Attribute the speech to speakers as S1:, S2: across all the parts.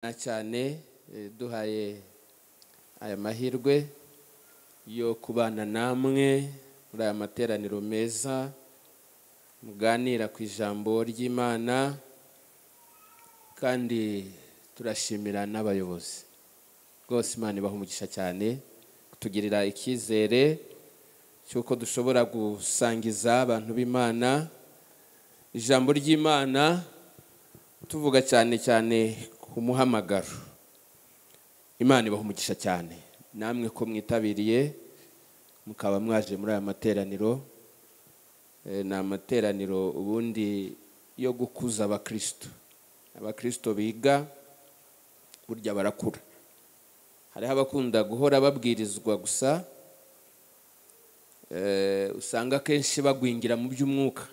S1: cyane duhaye aya mahirwe yo kubana namwe muri aya materaniro meza muganira ku ijambo ry'Imana, kandi turashimira n'abayobozi rwose. Imana ibaha umugisha cyane kutugirira icyizere cyuko dushobora gusangiza abantu b'Imana ijambo ry'Imana, tuvuga cyane cyane ku muhamagaro. Imana ibaha umugisha cyane namwe ko mwitabiriye mukaba mwaje muri aya materaniro. Ni amateraniro ubundi yo gukuza abakristo biga burya barakura. Hariho abakunda guhora babwirizwa gusa, usanga kenshi bagwingira mu by'umwuka,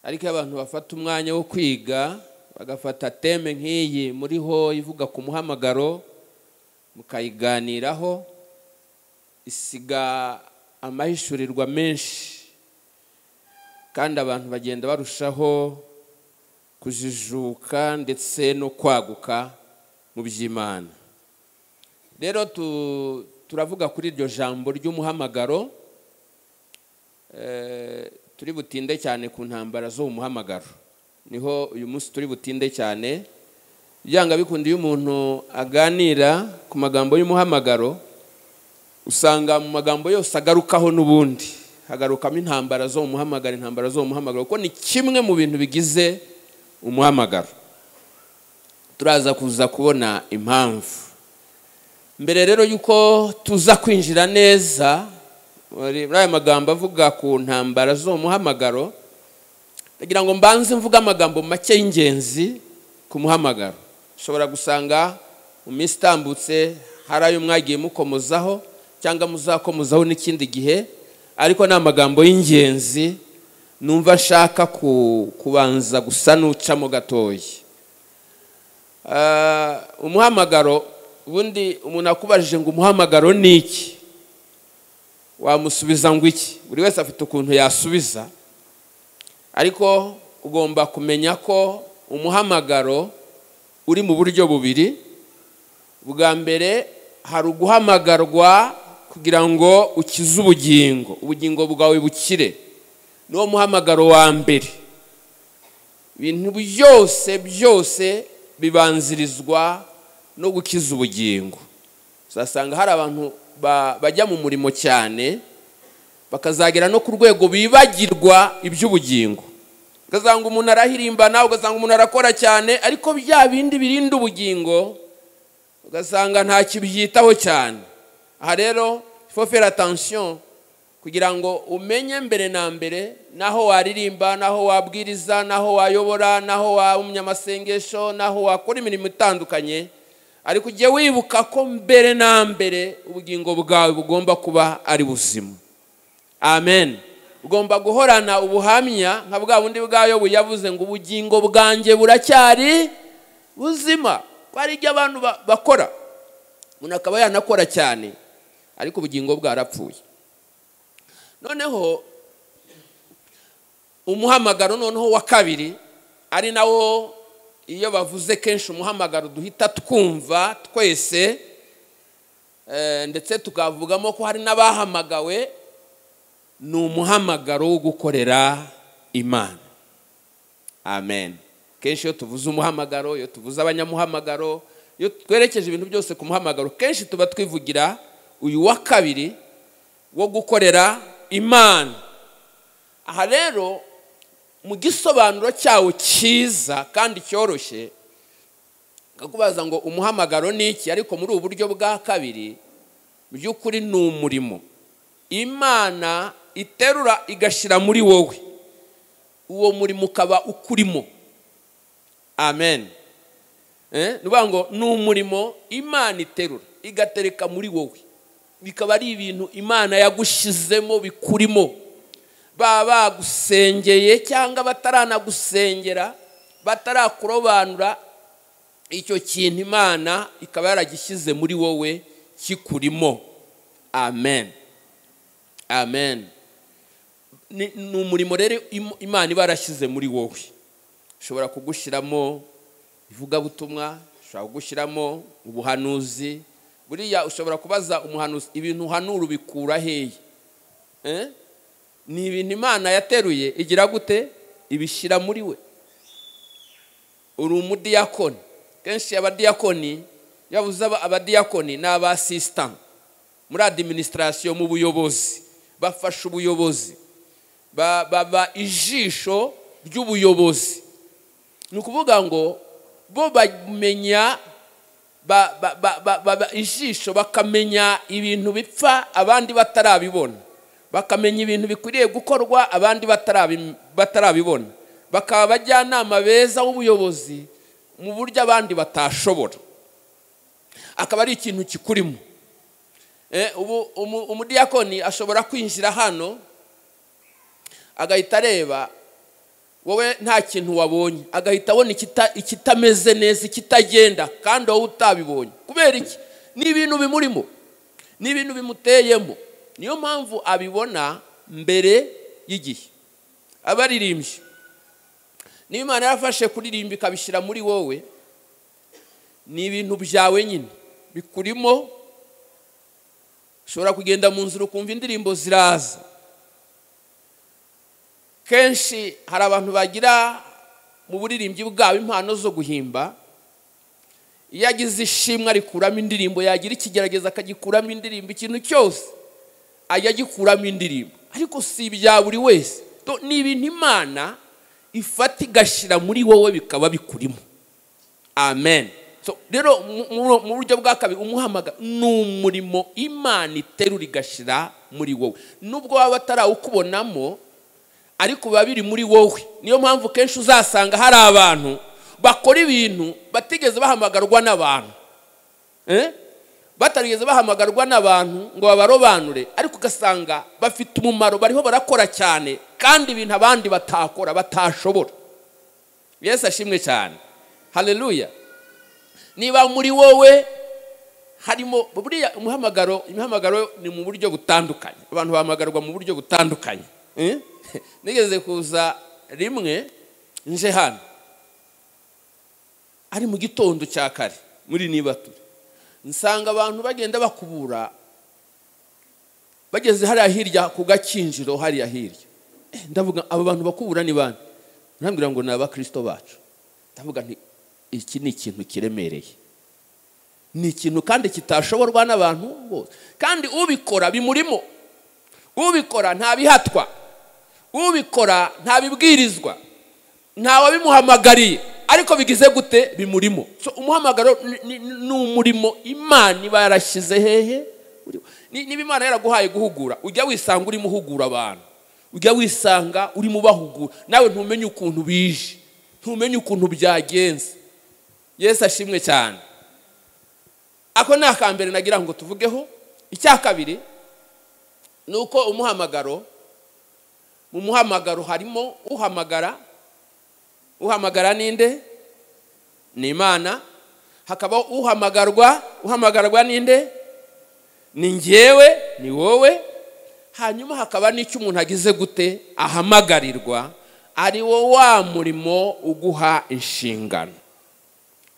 S1: ariko abantu bafata umwanya wo kwiga bagafata teme nk'iyi muriho ivuga ku muhamagaro mukayiganiraho, isiga amahishurirwa menshi, kandi abantu bagenda barushaho kujijuka ndetse no kwaguka mu by'Imana. Rero turavuga kuri iryo jambo ry'umuhamagaro. Turi butinde cyane ku ntambara zo mu muhamagaro, niho uyu munsi turi butinde cyane. Byanga bikundi iyo umuntu aganira ku magambo y'umuhamagaro, usanga mu magambo yose agarukaho n'ubundi hagarukamo intambara zo mu muhamagaro, kuko ni kimwe mu bintu bigize umuhamagaro. Turaza kuza kubona impamvu. Mbere rero yuko tuza kwinjira neza muri aya magambo avuga ku ntambara zo mu muhamagaro, ndagira ngo mbanze mvuga amagambo make y'ingenzi ku muhamagaro. Ushobora gusanga mu minsi itambutse hari ayo mwagiye mukomozaho cyangwa muzakomozaho n'ikindi gihe, ariko ni amagambo y'ingenzi numva nshaka kubanza gusa n'ucamo gatoya. Umuhamagaro, ubundi umuntu akubajije ngo umuhamagaro ni iki, wamusubiza ngo iki? Buri wese afite ukuntu yasubiza, ariko ugomba kumenya ko umuhamagaro uri mu buryo bubiri. Bwa mbere hari uguhamagarwa kugira ngo ukize ubugingo bwawe bukire, niwo muhamagaro wa mbere. Ibintu byose bibanzirizwa no gukiza ubugingo. Uzasanga hari abantu bajya mu murimo cyane bakazagera no ku rwego bibagirwa iby'ubugingo. Ugasanga umuntu arahirimbana, ugasanga umuntu arakora cyane, ariko bya bindi birinda ubugingo ugasanga nta kibyitaho cyane. Aha rero faut faire attention kugira ngo umenye mbere na mbere naho waririmba, naho wabwiriza, naho wayobora, naho umunyamasengesho, naho wakora imirimo itandukanye, ariko ujye wibuka ko mbere na mbere ubugingo bwawe bugomba kuba ari buzima. Amen. Ugomba guhorana ubuhamya nka bwa bundi bwayo buyavuze ngo ubugingo bwanjye buracyari buzima. Kwari ibyo abantu bakora, umuntu akaba yanakora cyane, ariko ubugingo bwarapfuye. Noneho umuhamagaro noneho wa kabiri, ari nawo iyo bavuze kenshi umuhamagaro duhita twumva twese, ndetse tukavugamo ko hari n'abahamagawe, ni umuhamagaro wo gukorera Imana. Amen. Kenshi iyo tuvuze umuhamagaro, iyo tuvuze abanyamuhamagaro, iyo twerekeje ibintu byose ku muhamagaro, kenshi tuba twivugira uyu wa kabiri wo gukorera Imana. Aha rero mu gisobanuro cyawo cyiza kandi cyoroshye, ngakubaza ngo umuhamagaro ni iki, ariko muri ubu buryo bwa kabiri, by'ukuri ni umurimo Imana iterura igashira muri wowe, uwo murimo ukaba ukurimo. Amen. Nuvuga ngo ni umurimo Imana iterura igatereka muri wowe, bikaba ari ibintu Imana yagushizemo bikurimo. Baba bagusengeye cyangwa bataranagusengera, batarakurobanura, icyo kintu Imana ikaba yaragishyize muri wowe kikurimo. Amen. Amen. Ni umurimo rero Imana iba yarashyize muri wowe. Ushobora kugushyiramo ivugabutumwa, ushobora gushyiramo ubuhanuzi. Buriya ushobora kubaza umuhanuzi ibintu uhanura ubikura hehe? Ni ibintu Imana yateruye igira gute ibishyira muri we. Uri umudiyakoni. Kenshi abadiyakoni yabuze abadiyakoni ni abasistant muri administration, mu buyobozi, bafasha ubuyobozi, baba ijisho ry'ubuyobozi. Ni ukuvuga ngo bo bamenya ijisho, bakamenya ibintu bipfa abandi batarabibona, bakamenya ibintu bikwiriye gukorwa abandi batarabibona, bakaba abajyanama beza w'ubuyobozi mu buryo abandi batashobora. Akaba ari ikintu kikurimo. Umudiyakoni ashobora kwinjira hano agahita areba wowe nta kintu wabonye, agahita abona ikitameze neza, ikitagenda, kandi wowe utabibonye. Kubera iki? Ni ibintu bimurimo, ni ibintu bimuteyemo. Niyo mpamvu abibona mbere y'igihe. Abaririmbyi, niba Imana yarafashe kuririmba ikabishyira muri wowe, ni ibintu byawe nyine bikurimo. Ushobora kugenda mu nzira ukumva indirimbo ziraza. Kenshi hari abantu bagira mu buririmbyi bwabo impano zo guhimba. Iyo agize ishimwe arikuramo indirimbo, yagira ikigerageza akagikuramo indirimbo, ikintu cyose ajya agikuramo indirimbo. Ariko si ibya buri wese. Ni ibintu Imana ifata igashyira muri wowe bikaba bikurimo. Amen. Rero mu buryo bwa kabiri, umuhamagaro ni umurimo Imana iterura igashyira muri wowe. Nubwo waba atarawukubonamo, ariko biba biri muri wowe. Niyo mpamvu kenshi uzasanga hari abantu bakora ibintu batigeze bahamagarwa n'abantu, batarigeze bahamagarwa n'abantu ngo babarobanure, ariko ugasanga bafite umumaro, bariho barakora cyane, kandi ibintu abandi batakora, batashobora. Yesu ashimwe cyane. Haleluya. Niba muri wowe harimo buriya umuhamagaro ni mu buryo butandukanye. Abantu bahamagarwa mu buryo butandukanye. Nigeze kuza rimwe nje hano ari mu gitondo cya kare muri Nibature, nsanga abantu bagenda bakubura, bageze hariya hirya ku Gakinjiro hariya hirya. Ndavuga abo bantu bakubura ni bande? Ntambwira ngo ni abakristo bacu. Ndavuga nti iki ni ikintu kiremereye, ni ikintu kandi kitashoborwa n'abantu bose, kandi ubikora bimurimo. Ubikora ntabihatwa, ubikora ntabibwirizwa, ntawe bimuhamagariye, ariko bigize gute bimurimo. So umuhamagaro ni umurimo Imana iba yarashyize hehe. Niba Imana yaraguhaye guhugura, ujya wisanga uri muhugura abantu, ujya wisanga uri mubahugura, nawe ntumenye ukuntu bije, ntumenye ukuntu byagenze. Yesu ashimwe cyane. Ako ni akambere nagira ngo tuvugeho. Icya kabiri nuko umuhamagaro, mu muhamagaro harimo uhamagara ninde? Ni Imana. Hakaba uhamagarwa ninde? Ni njyewe, ni wowe. Hanyuma hakaba n'icyo umuntu agize gute ahamagarirwa, ari wo wa murimo uguha inshingano.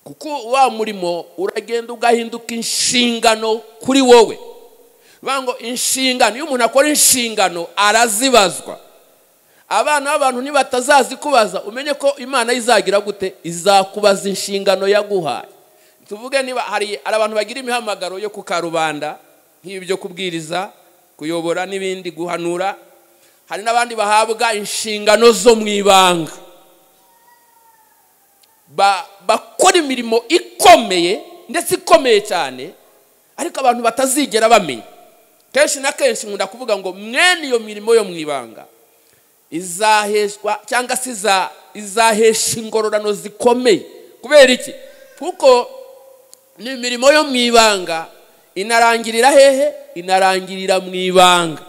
S1: Kuko wa murimo uragenda ugahinduka inshingano kuri wowe. Bango inshingano, iyo umuntu akora inshingano arazibazwa. Abana b'abantu nibatazazi kubaza, umenye ko Imana izagira gute izakubaza inshingano yaguhaye. Tuvuge niba hari abantu bagira imihamagaro yo ku karubanda, nk'ibyo kubwiriza, kuyobora n'ibindi, guhanura. Hari n'abandi bahabwa inshingano zo mu ibanga, bakora imirimo ikomeye ndetse ikomeye cyane, ariko abantu batazigera bamenya. Kenshi na kenshi nkunda kuvuga ngo mwene iyo mirimo yo mu ibanga izaheshwa cyangwa se izahesha ingororano zikomeye. Kubera iki? Kuko ni imirimo yo mu ibanga inarangirira hehe? Inarangirira mu ibanga.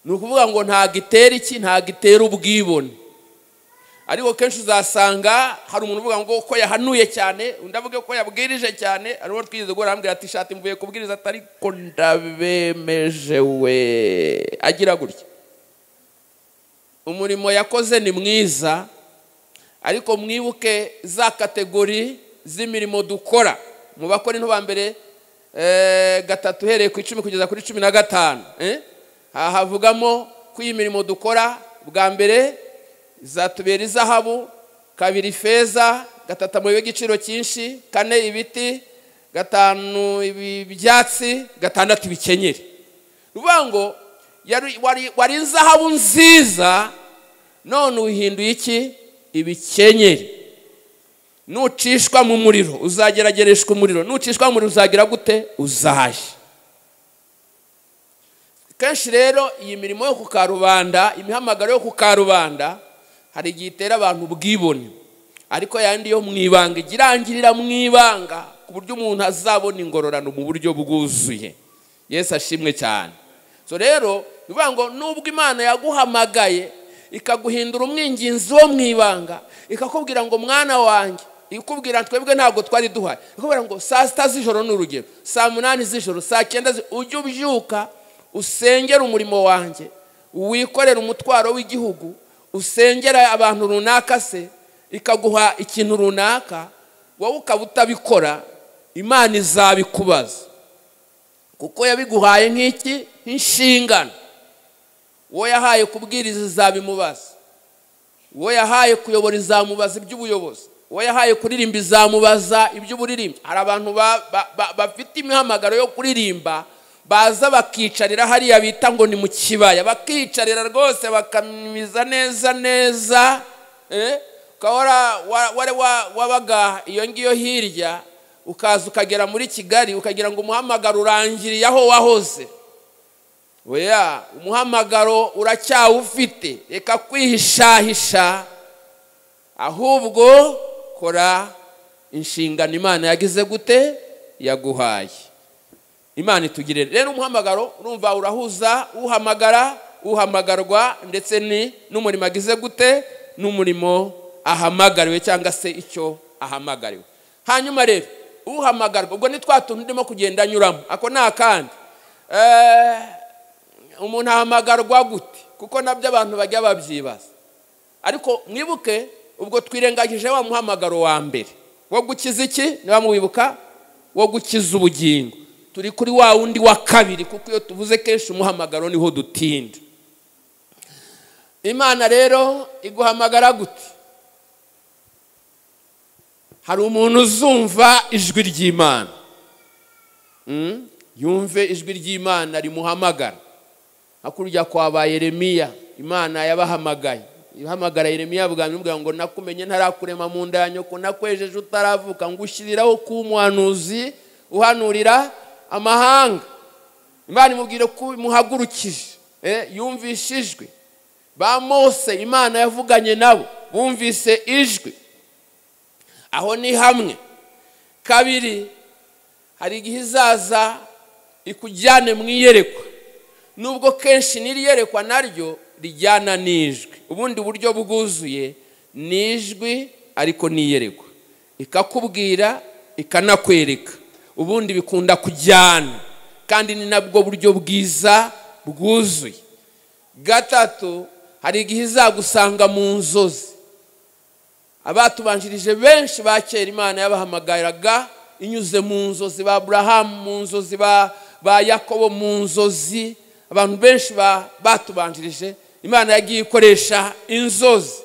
S1: Ni ukuvuga ngo ntagitera iki? Ntagitera ubwibone. Ariko kenshi uzasanga hari umuntu uvuga ngo ko yahanuye cyane, undavuge ko yabwirije cyane, ariko twize go arambwira ati shati mvuye kubwiriza atari ko ndabemeje we, agira gutya. Umurimo yakoze ni mwiza, ariko mwibuke za kategori z'imirimo dukora. Mu Bakorinto ba mbere 3 uhereye ku 10 kugeza kuri 15 havugamo ko iyi mirimo dukora bwa mbere izatubera izahabu, 2 ifeza, 3 amabuye y'igiciro cyinshi, 4 ibiti, 5 ibyatsi, 6 ibikenyeri. Ruvuga ngo wari izahabu nziza none uhinduye iki? Ibikenyeri. Nucishwa mu muriro uzageragereshwa umuriro, nucishwa mu muriro uzagira gute? Uzashya. Kenshi rero iyi mirimo yo ku karubanda, imihamagaro yo ku karubanda, hari igihe itera abantu ubwibone, ariko yandi yo mwibanga igirangirira mwibanga ku buryo umuntu azabona ingororano mu buryo bwuzuye. Yesu ashimwe cyane. So rero bivuga ngo nubwo Imana yaguhamagaye ikaguhindura umwinginzi wo mwibanga, ikakubwira ngo mwana wanjye, ikubwira twebwe ntabwo twari duhaye, ikubwira ngo saa 6 z'ijoro n'urugero, saa 8 z'ijoro, saa 9 ujye ubyuka usengera umurimo wanjye, wikorera umutwaro w'igihugu, usengera abantu runaka, se ikaguha ikintu runaka, wowe ukaba utabikora, Imana izabikubaza kuko yabiguhaye nk'iki? Inshingano. Wowe yahaye kubwiriza izabimubaza, wowe yahaye kuyobora izamubaza iby'ubuyobozi, wowe yahaye kuririmba izamubaza iby'uburirimbi. Hari abantu bafite imihamagaro yo kuririmba, baza bakicarira hariya bita ngo ni mu kibaya, bakicarira rwose bakamiza neza neza, ukahora wabaga iyo ngiyo hirya, ukaza ukagera muri Kigali ukagira ngo umuhamagaro urangiriye aho wahoze. Oya, umuhamagaro uracyawufite, reka kwihishahisha, ahubwo kora inshingano Imana yagize gute? Yaguhaye. Imana itugirire rero umuhamagaro, urumva urahuza uhamagara, uhamagarwa, ndetse n'umurimo agize gute? N'umurimo ahamagariwe cyangwa se icyo ahamagariwe. Hanyuma rero uhamagarwa, ubwo ni twatuntu ndimo kugenda nyuramo, ako nta kandi. Umuntu ahamagarwa gute? Kuko nabyo abantu bajya babyibaza. Ariko mwibuke ubwo twirengagije wa muhamagaro wa mbere wo gukiza iki? Niba mwibuka, wo gukiza ubugingo. Turi kuri wa wundi wa kabiri, kuko iyo tuvuze kenshi umuhamagaro niho dutinda. Imana rero iguhamagara gute? Hari umuntu uzumva ijwi ry'Imana, yumve ijwi ry'Imana rimuhamagara. Hakurya kwa Yeremiya, Imana yabahamagaye, ihamagara Yeremiya bwa ngo nakumenye ntarakurema mu nda ya nyoko, nakwejeje utaravuka, ngushyiriraho ku muhanuzi uhanurira amahanga. Imana imubwire ko muhagurukije, yumvishijwe. Ba Mose Imana yavuganye nabo, bumvise ijwi. Aho ni hamwe. Kabiri, hari igihe izaza ikujyane mu iyerekwa, nubwo kenshi niriyerekwa naryo rijyana n'ijwi. Ubundi buryo bwuzuye n'ijwi ariko niyerekwa, ikakubwira ikanakwereka, ubundi bikunda kujyana, kandi ni nabwo buryo bwiza bwuzuye. Gatatu, hari igihe izagusanga mu nzozi. Abatubanjirije benshi ba kera Imana yabahamagaraga inyuze mu nzozi, ba Abrahamu mu nzozi, ba Yakobo mu nzozi. Abantu benshi batubanjirije Imana yagiye ikoresha inzozi.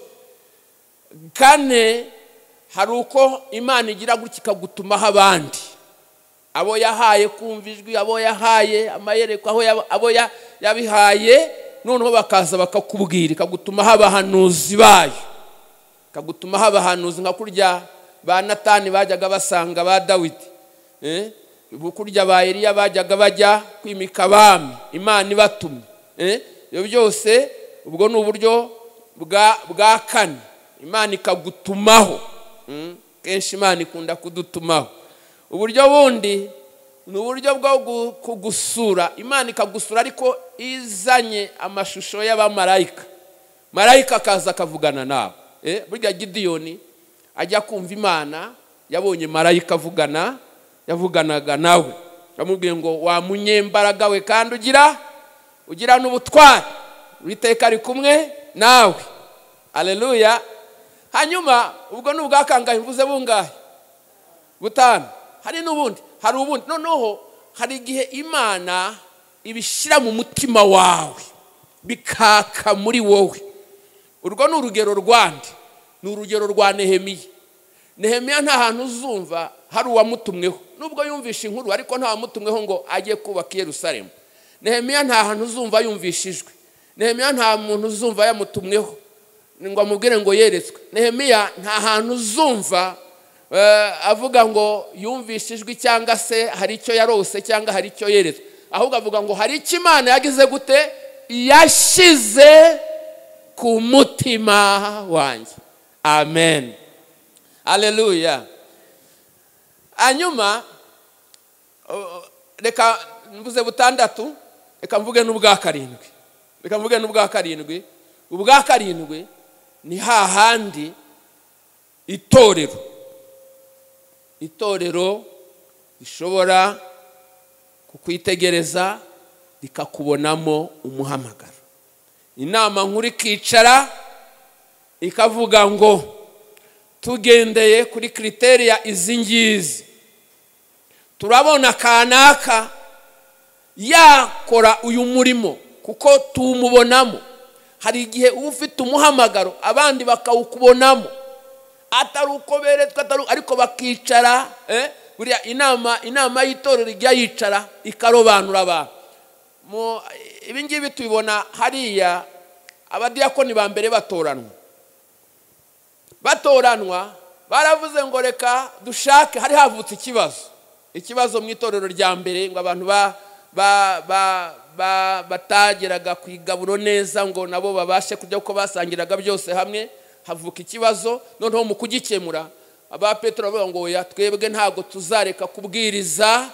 S1: Kane, hari uko Imana igira gutya ikagutumaho abandi, abo yahaye kumva ijwi, abo yahaye amayereko, abo yabihaye, noneho bakaza bakakubwira, ikagutumaho abahanuzi bayo, ikagutumaho abahanuzi nka kurya ba Natani bajyaga basanga ba Dawidi, kurya ba Eliya bajyaga bajya kwimika abami, Imana ibatumye. Ibyo byose ubwo ni uburyo bwa kane, Imana ikagutumaho. Kenshi Imana ikunda kudutumaho. Uburyo bundi ni uburyo bwo kugusura. Imana ikagusura ariko izanye amashusho y'abamarayika. Marayika akaza akavugana nawe. Burya Gideyoni ajya kumva Imana, yabonye marayika yavuganaga nawe, yamubwiye ngo wa munyembaraga we kandi ugira n'ubutwari, Uwiteka ari kumwe nawe. Haleluya. Hanyuma ubwo n'ubwakangahe mvuze bungahe? butanu. Hari n'ubundi, hari ubundi. Noneho hari igihe Imana ibishira mu mutima wawe bikaka muri wowe. Urwo ni urugero rwandi, ni urugero rwa Nehemiya. Nehemiya nta hantu uzumva hari uwamutumweho, nubwo yumvisha inkuru ariko nta wamutumweho ngo ajye kubaka Yerusalemu. Nehemiya nta hantu uzumva yumvishijwe. Nehemiya nta muntu uzumva yamutumweho ngo amubwire ngo yeretswe. Nehemiya nta hantu uzumva avuga ngo yumvishijwe cyangwa se hari icyo yarose cyangwa hari icyo yeretswe. Ahubwo avuga ngo hari icyo Imana yagize gute, yashize ku mutima wanjye. Amen. Haleluya. Hanyuma reka mvuze butandatu, reka mvuge n'ubwa karindwi. Reka mvuge n'ubwa karindwi. Ubwa karindwi ni hahandi itorero rishobora kukwitegereza rikakubonamo umuhamagaro. Inama nkuru ikicara ikavuga ngo tugendeye kuri kriteriya izi ngizi, turabona kanaka yakora uyu murimo kuko tumubonamo. Hari igihe uba ufite umuhamagaro abandi bakawukubonamo atari uko beretswe, ariko bakicara buriya inama y'itorero ijya yicara ikarobanura abantu. Ibi ngibi tubibona hariya abadiyakoni ba mbere batoranwa baravuze ngo reka dushake. Hari havutse ikibazo mu itorero rya mbere, ngo abantu batageraga ku igaburo neza ngo nabo babashe kurya uko basangiraga byose hamwe. Havuka ikibazo, noneho mu kugikemura aba Petero bavuga ngo oya, twebwe ntago tuzareka kubwiriza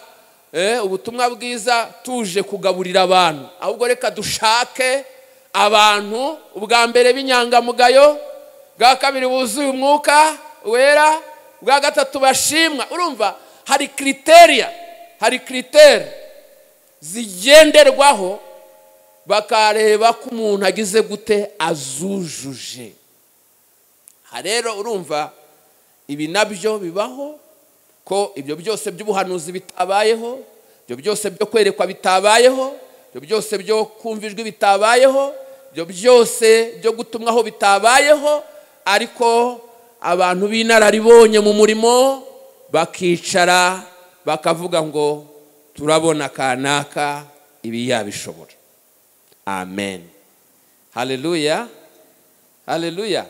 S1: ubutumwa bwiza tuje kugaburira abantu, ahubwo reka dushake abantu ubwa mbere b'inyangamugayo, bwa kabiri buzuye umwuka wera, bwa gatatu bashimwa. Urumva hari kriteriya zigenderwaho bakareba ko umuntu agize gute, azujuje. Rero urumva ibi nabyo bibaho, ko ibyo byose by'ubuhanuzi bitabayeho, ibyo byose byo kwerekwa bitabayeho, ibyo byose byo kumvijwe bitabayeho, ibyo byose byo gutumwaho bitabayeho, ariko abantu b'inararibonye mu murimo bakicara bakavuga ngo turabona kanaka ibi yabishobora. Amen. Haleluya. Haleluya.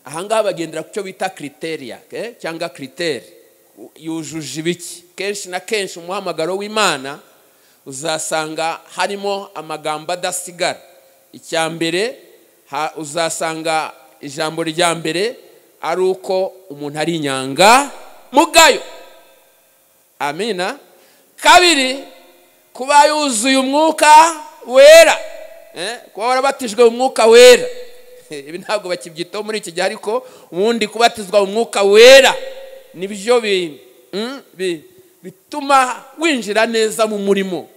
S1: Ahangaha bagendera ku cyo bita kriteriya cyangwa kriteri. Yujuje ibiki? Kenshi na kenshi umuhamagaro w'Imana uzasanga harimo amagambo adasigara. Icya mbere uzasanga ijambo rya mbere ari uko umuntu ari inyanga mugayo. Amina. Kabiri, kuba yuzuye umwuka wera, kuba warabatijwe umwuka wera. Ibi ntabwo bakibyitaho muri iki gihe, ariko ubundi kubatizwa umwuka wera nibyo bituma winjira neza mu murimo.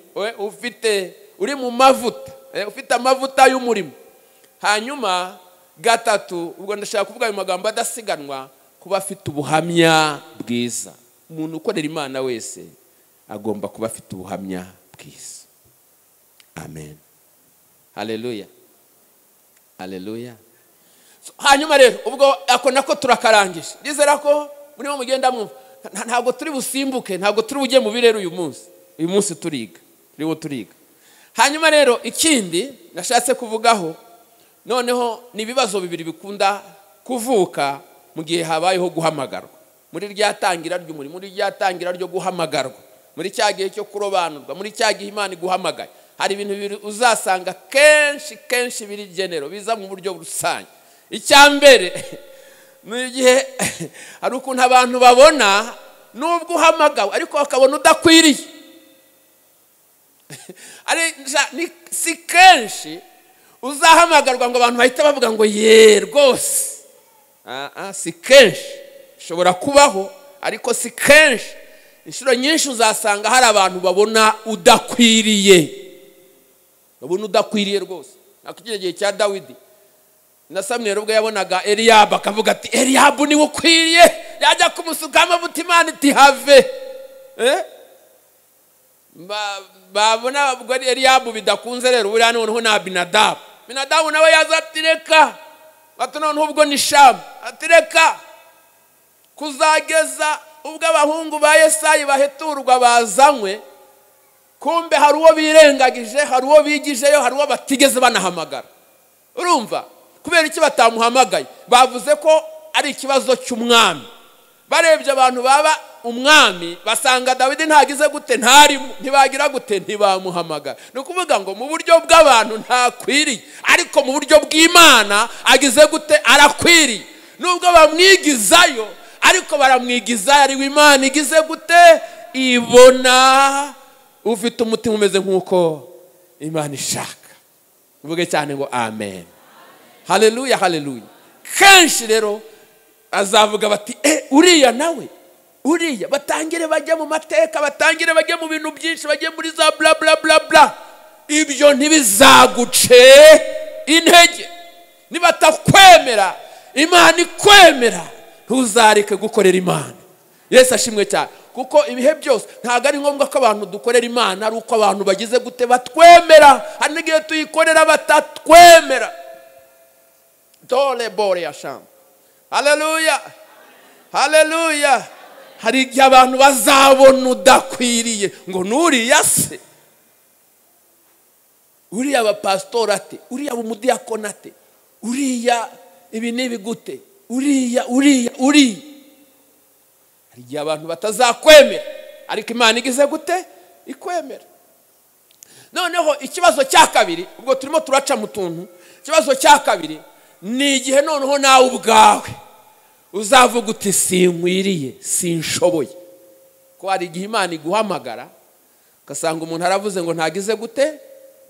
S1: Uri mu mavuta, ufite amavuta y'umurimo. Hanyuma gatatu, ubwo ndashaka kuvuga ayo magambo adasiganwa, kuba afite ubuhamya bwiza. Umuntu ukorera Imana wese agomba kuba afite ubuhamya bwiza. Amen. Haleluya. Haleluya. Hanyuma rero ubwo ako nako turakarangije. Ndizera ko murimo mugenda mwumva. Ntabwo turi busimbuke, ntabwo turi bujye mu birero uyu munsi turiga. Hanyuma rero ikindi nashatse kuvugaho, noneho ni ibibazo bibiri bikunda kuvuka mu gihe habayeho guhamagarwa. Muri ryatangira ry'umurimo, muri ryatangira ryo guhamagarwa, muri cya gihe cyo kurobanurwa, muri cya gihe Imana iguhamagaye, hari ibintu bibiri uzasanga kenshi biri genero, biza mu buryo rusange. Icya mbere mu gihe hari ukuntu abantu babona nubwo uhamagawe ariko bakabona udakwiriye. Si kenshi uzahamagarwa ngo abantu bahita bavuga ngo ye rwose. Si kenshi, bishobora kubaho ariko si kenshi. Inshuro nyinshi uzasanga hari abantu babona udakwiriye, rwose. Nakigeze gihe cya Dawidi na Samweli ubwo yabonaga Eliyabu akavuga ati Eliyabu ni ukwiriye, yajya kumusukamo amavuta Imana iti have babona ubwo Eliyabu bidakunze rero buriya noneho na Abinadabu nawe yazatireka ati noneho ubwo ni Shamu atireka kuzageza ubwo abahungu ba Yesayi baheturwa bazanywe kumbe hari uwo birengagije hari uwo bigijeyo hari uwo batigeze banahamagara urumva kubera iki batamuhamagaye bavuze ko ari ikibazo cy'umwami barebye abantu baba umwami basanga Dawidi ntagize gute ntibagira gute ntibamuhamagara no kuvuga ngo mu buryo bw'abantu ntakwiriye ariko mu buryo bw'Imana agize gute arakwiriye nubwo bamwigizayo ariko baramwigiza ari Imana igize gute ibona ufite umutima umeze nkuko Imana ishaka uvuge cyane ngo amen haleluya haleluya kenshi rero azavuga bati uriya nawe uriya batangire bajya mu mateka batangire bajya mu bintu byinshi bajye muri za bla bla bla bla ibyo ntibizaguce intege nibatakwemera Imana ikwemera ntuzareke gukorera Imana Yesu ashimwe cyane kuko ibihe byose ntago ari ngombwa ko abantu dukorera Imana ari uko abantu bagize gute batwemera hari n'igihe tuyikorera batatwemera dole bore ya Shamu haleluya haleluya hari igihe abantu bazabona udakwiriye ngo nuriya se uriya abapasitori ate uriya abumudiyakoni ate uriya ibi nibi gute uriya hari igihe abantu batazakwemera ariko Imana igize gute ikwemera noneho ikibazo cya kabiri ubwo turimo turaca mu tuntu ikibazo cya kabiri ni igihe noneho nawe ubwawe uzavuga uti sinkwiriye sinshoboye ko hari igihe Imana iguhamagara ugasanga umuntu aravuze ngo ntagize gute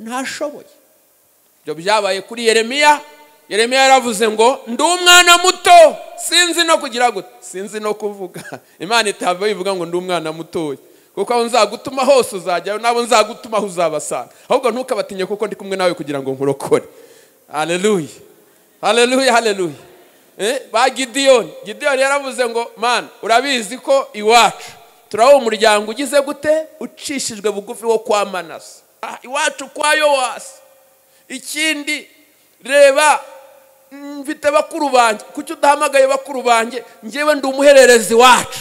S1: ntashoboye ibyo byabaye kuri Yeremiya yaravuze ngo ndi umwana muto sinzi no kugira gute sinzi no kuvuga Imana itava ivuga ngo ndi umwana muto kuko aho nzagutuma hose uzajyayo nabo nzagutuma aho uzabasanga ahubwo ntukabatinye kuko ndi kumwe nawe kugira ngo nkurokore haleluya haleluya haleluya ba Gideon yaravuze ngo man urabizi ko iwacu turaho umuryango ugize gute ucishijwe bugufi wo kwa Manase iwacu kwa Yowasi ikindi reba mfite bakuru banjye kuki udahamagaye bakuru banjye ngewe ndi umuhererezi wacu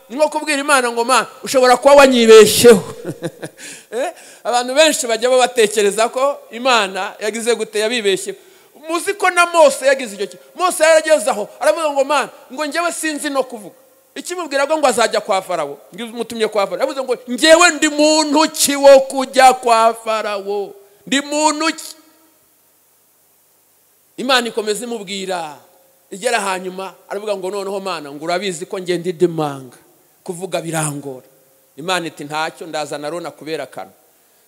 S1: nko kubwira Imana ngo man ushobora kuba wanyibesheho abantu benshi bajya batekereza ko Imana yagize gute yabibesheho muzi ko na Mose yagize icyo Mose yaragezaho aravuga ngo man ngo ngewe sinzi no kuvuga ikimubwira ngo azajya kwa Farawo mutumye kwa Farawo yavuze ngo ngewe ndi muntu ki wo kujya kwa Farawo ndi muntu ki Imana ikomeza imubwira igera hanyuma aravuga ngo noneho Mana ngo urabizi ko nge ndi demanga kuvuga birangora Imana iti ntacyo ndazana rona kubera kano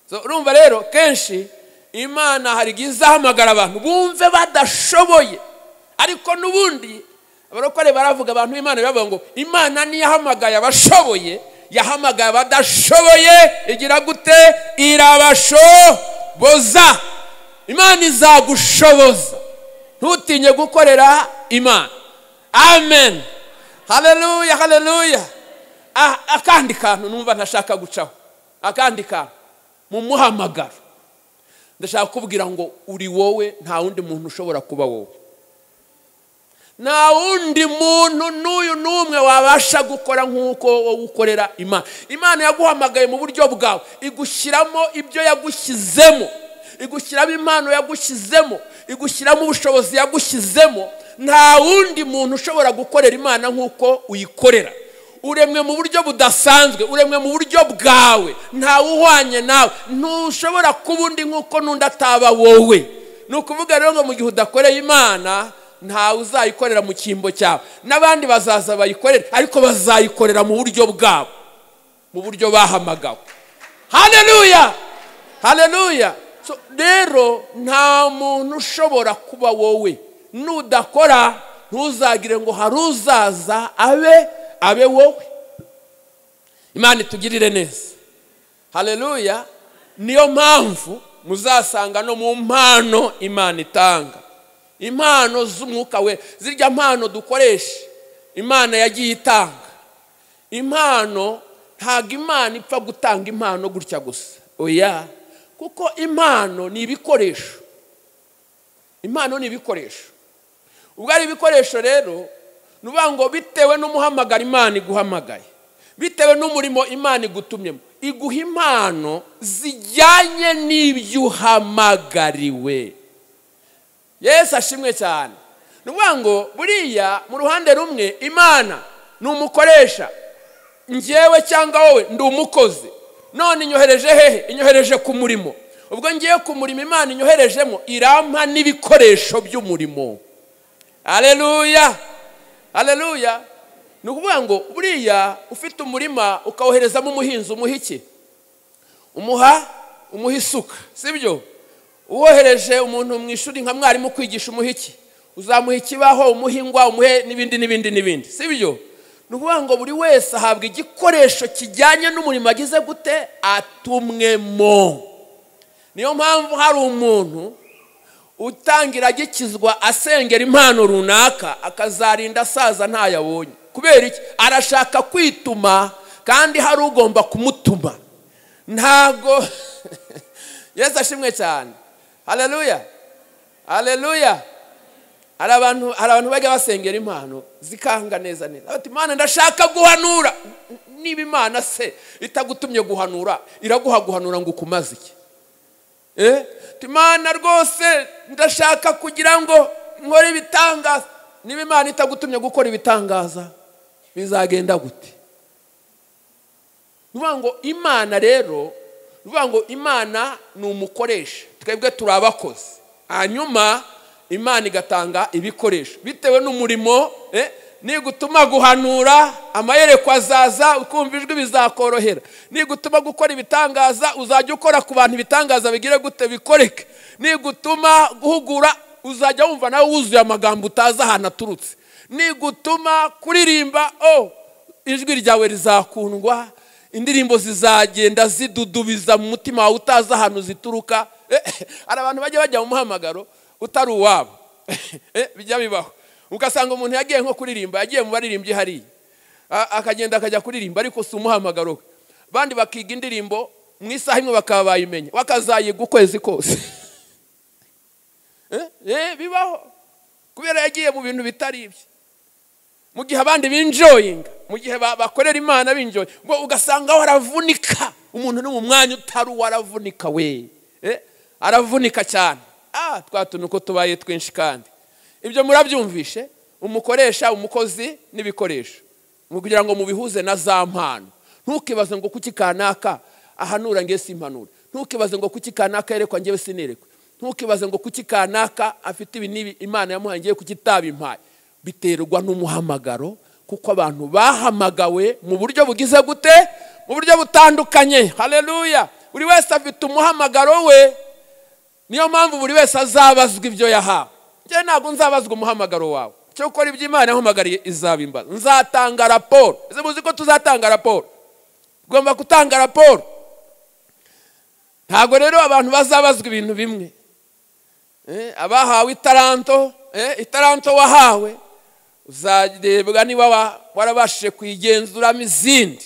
S1: so urumva rero kenshi Imana hari gizahamagara abantu bumve badashoboye ariko nubundi abarokore baravuga abantu Imana bavuga ngo Imana ni yahamagaye abashoboye yahamagaye badashoboye igira gute irabashoboza Imana izagushoboza ntutinye gukorera Imana amen haleluya haleluya akandi kantu numva ntashaka gucaho akandi kantu mu muhamagaro ndashaka kubwira ngo uri wowe nta wundi muntu ushobora kuba wowe nta wundi muntu n'uyu n'umwe wabasha gukora nk'uko wowe ukorera Imana yaguhamagaye mu buryo bwawe igushyiramo ibyo yagushyizemo igushyiramo impano yagushyizemo igushyiramo ubushobozi yagushyizemo nta wundi muntu ushobora gukorera Imana nk'uko uyikorera uremwe mu buryo budasanzwe uremwe mu buryo bwawe nta uhwanye nawe ntushobora kuba undi nk'uko n'undi ataba wowe ni ukuvuga rero ngo mu gihe udakoreye Imana ntawe uzayikorera mu cyimbo cyawe n'abandi bazaza bayikorera ariko bazayikorera mu buryo bwabo mu buryo bahamagawe haleluya haleluya so rero nta muntu ushobora kuba wowe nudakora ntuzagire ngo hari uzaza abe wowe Imana itugirire neza haleluya niyo mpamvu muzasanga no mu mpano Imana itanga impano z'umwuka we zirya mpano dukoresha Imana yagiye itanga impano. Ntago Imana ipfa gutanga impano gutya gusa, oya, kuko impano ni ibikoresho. Impano ni ibikoresho. Ubwo ari ibikoresho rero, nuvuga ngo bitewe n'umuhamagaro Imana iguhamagaye, bitewe n'umurimo Imana igutumyemo, iguha impano zijyanye n'ibyo uhamagariwe. Yesu ashimwe cyane. Nuvuga ngo buriya mu ruhande rumwe Imana ni umukoresha, njyewe cyangwa wowe ndi umukozi. None inyohereje hehe? Inyohereje ku murimo. Ubwo ngiye ku murimo Imana inyoherejemo irampa n'ibikoresho by'umurimo. Haleluya, haleluya. Ni ukuvuga ngo buriya ufite umurima ukawoherezamo umuhinzi, umuha iki? Umuha isuka, sibyo? Uwohereje umuntu mu ishuri nka mwarimu kwigisha, umuha iki? Uzamuha ikibaho, umuhingwa, umuhe n'ibindi, sibyo? Ni ukuvuga ngo buri wese ahabwa igikoresho kijyanye n'umurimo agize gute? Atumwemo. Niyo mpamvu hari umuntu utangira agikizwa asengera impano runaka akazarinda asaza ntayabonye. Kubera iki? Arashaka kwituma kandi hari ugomba kumutuma. Ntago Yesu ashimwe cyane. Haleluya, haleluya. Hari abantu bajya basengera impano zikanga neza. Ati Imana ndashaka guhanura. Niba Imana se itagutumye guhanura, iraguha guhanura ngo ukumaze iki? Imana rwose ndashaka kugira ngo nkore ibitangaza. Niba Imana itagutumye gukora ibitangaza, bizagenda gute? Nuvuga ngo Imana rero, nuvuga ngo Imana ni umukoresha, twebwe turi abakozi. Hanyuma Imana igatanga ibikoresho bitewe n'umurimo. Nigutuma guhanura, amayereko azaza, ukumva ijwi bizakorohera. Nigutuma gukora ibitangaza, uzajya ukora ku bantu ibitangaza bigire gute? Bikoreke. Nigutuma guhugura, uzajya wumva nawe wuzuye amagambo utazi ahantu aturutse. Nigutuma kuririmba, ijwi ryawe rizakundwa, indirimbo zizagenda zidudubiza mu mutima wawe utazi ahantu zituruka. Hari abantu bajya mu muhamagaro utari uwabo. Bijya bibaho. Ugasanga umuntu yagiye nko kuririmba, yagiye mu baririmbyi hariya, akagenda akajya kuririmba ariko si umuhamagaro. Bandi bakiga indirimbo mu isaha imwe bakaba bayimenya, wakazayiga ukwezi kose. Bibaho kubera yagiye mu bintu bitari ibye. Mu gihe abandi binjoyinga, mu gihe bakorera Imana binjoye, ngo ugasanga waravunika. Umuntu ni mu mwanya utari waravunika we. Aravunika cyane. Twatunu ko tubaye twinshi kandi. Ibyo murabyumvishe, umukoresha, umukozi n'ibikoresho. Kugira ngo mubihuze na za mpano. Ntukibaze ngo kuki kanaka ahanura ngiye simpanura. Ntukibaze ngo kuki kanaka yerekwa ngiye sinerekwa. Ntukibaze ngo kuki kanaka afite ibi nibi Imana yamuhangiye kuki tabimpaye. Biterwa n'umuhamagaro, kuko abantu bahamagawe mu buryo bugize gute? Mu buryo butandukanye. Haleluya. Buri wese afite umuhamagaro we. Niyo mpamvu buri wese azabazwa ibyo yahawe. Njye ntabwo nzabazwa umuhamagaro wawe. Cyo gukora ibyo Imana yahamagariye izabimbaza. Nzatanga raporo. Ese muzi ko tuzatanga raporo? Ugomba gutanga raporo. Ntabwo rero abantu bazabazwa ibintu bimwe. Abahawe itaranto wahawe, uzarebwa niba warabashije kwigenzuramo izindi.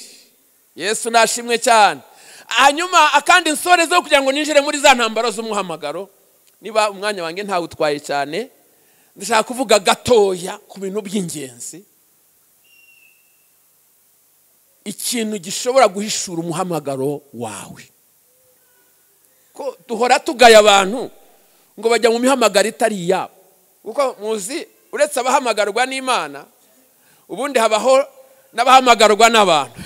S1: Yesu nashimwe cyane. Hanyuma akandi nsorezo kugira ngo ninjire muri za ntambaro z'umuhamagaro. Niba umwanya wanjye ntawe utwaye cyane, ndashaka kuvuga gatoya ku bintu by'ingenzi. Ikintu gishobora guhishura umuhamagaro wawe. Ko duhora tugaya abantu ngo bajya mu mihamagaro itari iyabo. Kuko muzi uretse abahamagarwa n'Imana, ubundi habaho n'abahamagarwa n'abantu.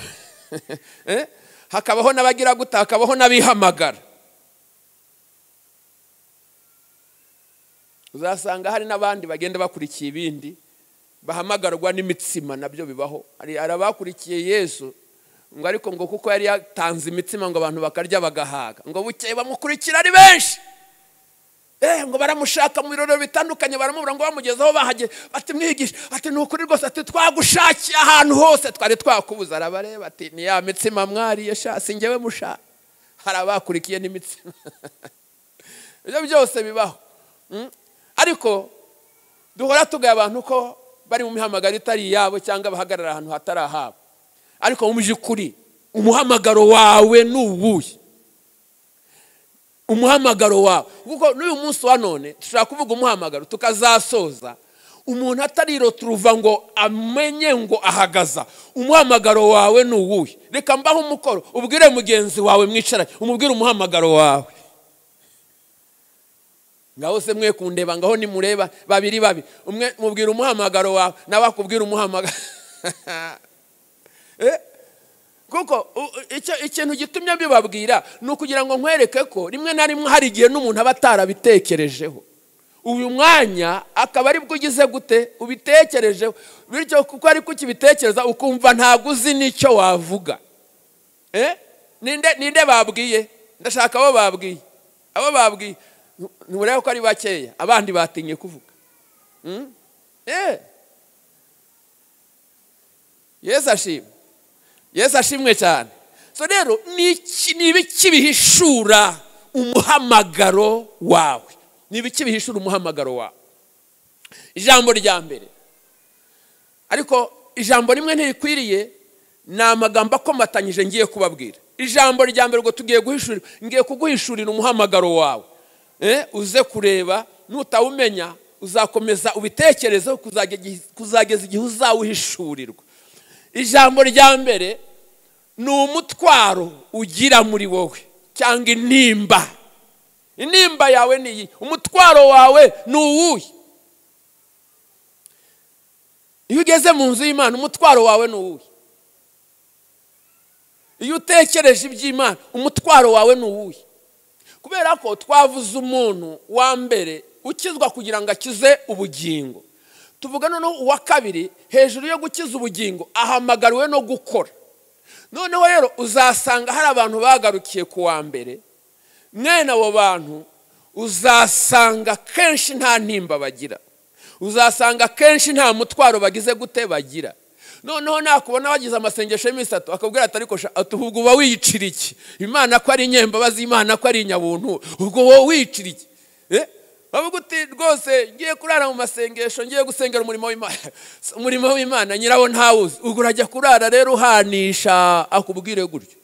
S1: Hakabaho n'abagira guta, hakabaho n'abihamagara. Uzasanga hari n'abandi bagenda bakurikiye ibindi, bahamagarwa n'imitsima, nabyo bibaho. Hari abakurikiye Yesu ngo ariko ngo kuko yari yatanze imitsima ngo abantu bakarya bagahaga, ngo bukeye bamukurikira ari benshi. Ngo baramushaka mu biroro bitandukanye, baramubura ngo bamugezeho bahage, ati mwigisha, ati nukuri rwose, ati twagushakiye ahantu hose twari twakubuza. Arabareba ati ni ya mitsima mwariye sha, singewe musha. Hari abakurikiye n'imitsima. Ibyo byose bibaho. Ariko duhora tugaya abantu ko bari mu mihamagaro itari yabo cyangwa bahagarara ahantu hatari ahabo. Ariko mu by'ukuri umuhamagaro wawe nuwuye. Umuhamagaro wawe, kuko n'uyu munsi wa none dushaka kuvuga umuhamagaro tukazasoza umuntu atariro turuva ngo amenye ngo ahagaza. Umuhamagaro wawe nuwuye. Reka mbaho umukoro ubwire mugenzi wawe mwicaranye, umubwire umuhamagaro wawe. Ngaho se mwe kundeba ngaho ni mureba babiri umwe mubwira umuhamagaro wawe nawe akubwira umuhamagaro. Kuko ikintu gitumye bibabwira nukugira ngo nkwereke ko rimwe na rimwe hari igihe n'umuntu abatarabitekerejeho. Uyu mwanya akaba ari bwo ugize gute ubitekerejeho, bityo kuko ari kukibitekereza ukumva ntago uzi nicyo wavuga. Ninde babwiye? Ndashaka abo babwiye. Nureba ko ari bakeya, abandi batinye kuvuga. Yesu ashimwe cyane. So rero ni ibiki bihishura umuhamagaro wawe? Ni ibiki bihishura umuhamagaro wawe? Ijambo rya mbere, ariko ijambo rimwe ntirikwiriye, ni amagambo akomatanyije ngiye kubabwira. Ijambo rya mbere ngo tugiye guhishura, ngiye kuguhishurira umuhamagaro wawe. Uze kureba, nutawumenya uzakomeza ubitekerezeho kuzageza igihe uzawuhishurirwa. Ijambo rya mbere ni umutwaro ugira muri wowe cyangwa intimba. Intimba yawe ni iyi, umutwaro wawe ni uwuhe? Iyo ugeze mu nzu y'Imana umutwaro wawe ni uwuhe? Iyo utekereje iby'Imana umutwaro wawe ni uwuhe? Kubera ko twavuze umuntu wa mbere ukizwa kugira ngo akize ubugingo. Tuvuga noneho uwa kabiri, hejuru yo gukiza ubugingo ahamagariwe no gukora. Noneho rero uzasanga hari abantu bagarukiye ku wa mbere, mwene abo bantu uzasanga kenshi nta ntimba bagira, uzasanga kenshi nta mutwaro bagize gute bagira. Noneho nakubona bagize amasengesho y'iminsi 3 akabwira ati ariko ubwo uba wiyicira iki? Imana ko ari inyembabazi, Imana ko ari inyabuntu, ubwo wowe wiyicira iki? Bavuga uti rwose ngiye kurara mu masengesho, ngiye gusengera umurimo w'Imana. Umurimo w'Imana nyirawo ntawuzi, ubwo urajya kurara rero uhanisha akubwire gutyo.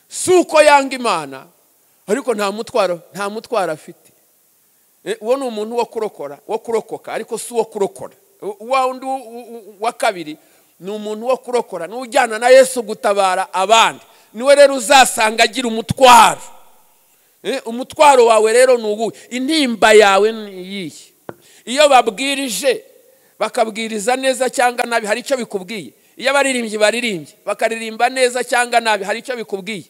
S1: Suko yanga Imana ariko nta mutwaro afite. Uwo ni umuntu wo kurokoka ariko si uwo kurokora. Uwundi wa kabiri ni umuntu wo kurokora, n'ujyana na Yesu gutabara abandi. Niwe rero uzasanga agira umutwaro. Umutwaro wawe rero ni ugu, intimba yawe ni iyihe? Iyo babwirije bakabwiriza neza cyangwa nabi hari icyo bikubwiye. Iyo baririmbye bakaririmba neza cyangwa nabi hari icyo bikubwiye.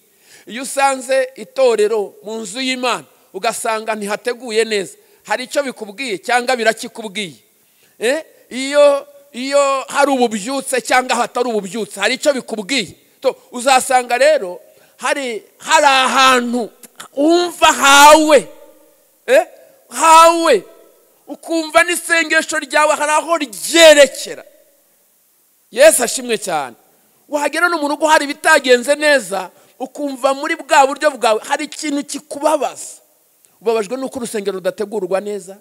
S1: Iyo usanze itorero mu nzu y'Imana ugasanga ntihateguye neza hari icyo bikubwiye cyangwa birakikubwiye. Iyo hari ububyutse cyangwa hatari ububyutse hari icyo bikubwiye. Uzasanga rero hari ahantu umva hawe ukumva n'isengesho ryawe hari aho ryerekera. Yesu ashimwe cyane. Wahagera no mu rugo hari bitagenze neza ukumva muri bwa buryo bwawe hari ikintu kikubabaza. Ubabajwe nuko urusengero rudategurwa neza,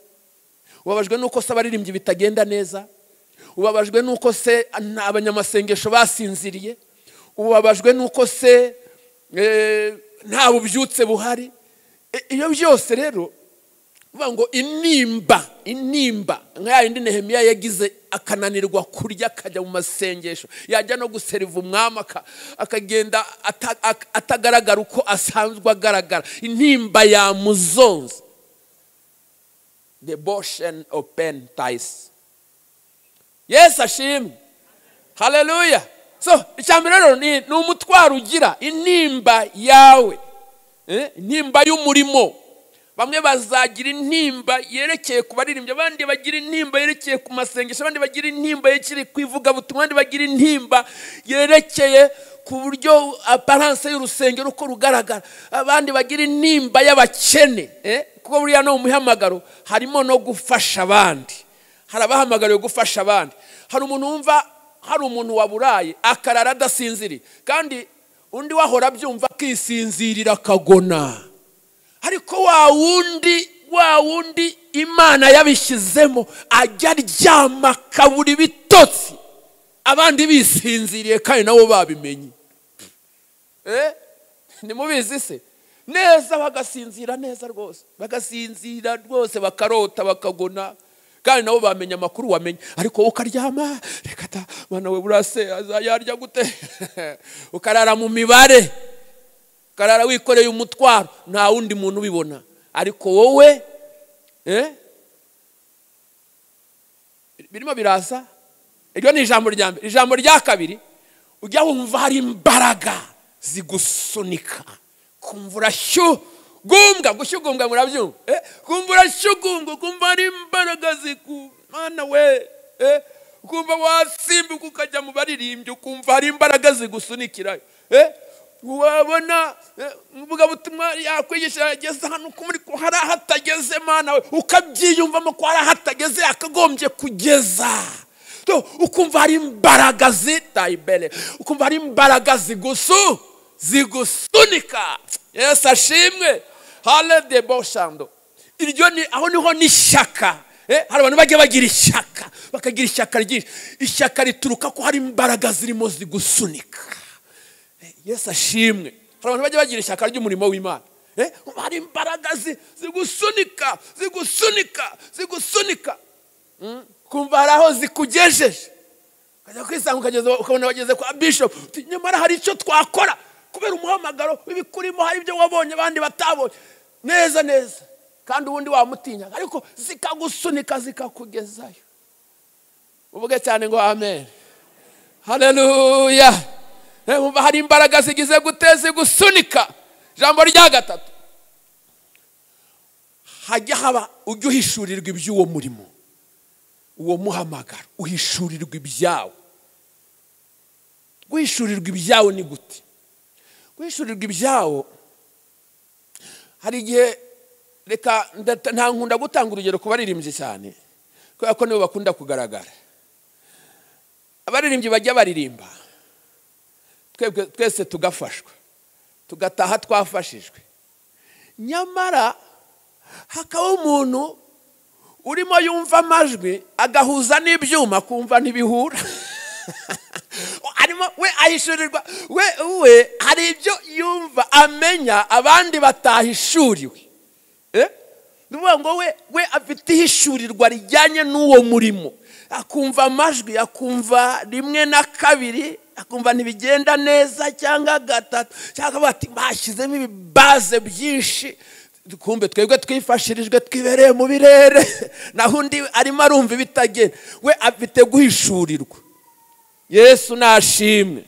S1: ubabajwe nuko se abaririmbyi bitagenda neza, ubabajwe nuko se abanyamasengesho basinziriye, ubabajwe nuko se nta bubyutse buhari. Iyo byose rero uvuga ngo inimba nka yindi Nehemiya yagize akananirwa kurya akajya mu masengesho, yajya no guseriva umwami akagenda atagaragara uko asanzwe agaragara. Intimba yamuzonze. The Boshen open ties. Yes ashimwe. Hallelujah. So icyambere rero ni umutwaro ugira intimba yawe. Intimba y'umurimo. Bamwe bazagira intimba yerekeye ku baririmbyi, abandi bagira intimba yerekeye ku masengesho, abandi bagira intimba yerekeye kwivuga butumwa, abandi bagira intimba yerekeye ku buryo apparence y'urusengero uko rugaragara, abandi bagira intimba y'abakene. Kuko buriya no mu mihamagaro harimo no gufasha abandi. Hari abahamagariwe gufasha abandi. Hari umuntu wumva hari umuntu waburaye akarara adasinziri, kandi undi wahora byumva akisinzirira akagona. Ariko wa wundi wa wundi Imana yabishyizemo ajya aryama kaburi bitotsi abandi bisinziriye kandi nabo babimenye. Nimubizi se neza bagasinzira neza rwose, bagasinzira rwose, bakarota bakagona kandi nabo bamenya amakuru wamenye. Ariko ukaryama reka ta bana we burase azayarya gute ukarara mu mibare, ukarara wikoreye umutwaro, nta wundi muntu ubibona. Ariko wowe birimo birasa. Iryo ni ijambo rya mbere. Ijambo rya kabiri, ujya wumva hari imbaraga zigusunika, kumva urashyugumbwa. Gushyugumbwa murabyumva? Kumva urashyugumbwa, kumva hari imbaraga Mana we, kumva wasimbuka ukajya mu baririmbyi, kumva hari imbaraga zigusunikirayo. Wabona mvuga butumwa yakwigisha yageze hano kumuri ko hari hatageze Mana we, ukabyiyumvamo ko hari hatageze akagombye kugeza. Ukumva hari imbaraga zitayibele, ukumva hari imbaraga zigusunika. Yesu ashimwe. Hale de boshando. Iryo ni aho niho nishyaka. Hari abantu bajya bagira ishyaka, bakagira ishyaka ryinshi. Ishyaka rituruka ko hari imbaraga zirimo zigusunika. Yesu ashimwe. Hari abantu bajya bagira ishyaka ry'umurimo w'Imana. Hari imbaraga zigusunika. Kumva hari aho zikugejeje. Kajya kwisanga ukabona wageze kwa bishop. Nyamara hari icyo twakora kubera umuhamagaro w'ibikurimo, hari ibyo wabonye abandi batabonye neza. Kandi ubundi wamutinya, ariko zikagusunika zikakugezayo. Uvuge cyane ngo amen. Haleluya. Umva hari imbaraga zigize guteza gusunika. Jambo rya gatatu, hajya haba ujye uhishurirwa iby'uwo murimo, uwo muhamagaro, uhishurirwa ibyawe. Guhishurirwa ibyawe ni gute? Guhishurirwa ibyawe, hari igihe reka nta nkunda gutanga urugero ku baririmbyi cyane, kubera ko nibo bakunda kugaragara. Abaririmbyi bajya baririmba, twese tugafashwa, tugataha twafashijwe. Nyamara hakaba umuntu urimo yumva amajwi agahuza n'ibyuma kumva ntibihura. Arimo we ahishurirwa, we hari ibyo yumva amenya abandi batahishuriwe. Nuvuga ngo we afite ihishurirwa rijyanye n'uwo murimo. Akumva amajwi, akumva rimwe na kabiri, akumva ntibigenda neza cyangwa gatatu, cyangwa bati bashyizemo ibibaze byinshi. Kumbe twebwe twifashirijwe twibereye mu birere, naho undi arimo arumva ibitagenda. We afite guhishurirwa. Yesu nashimwe.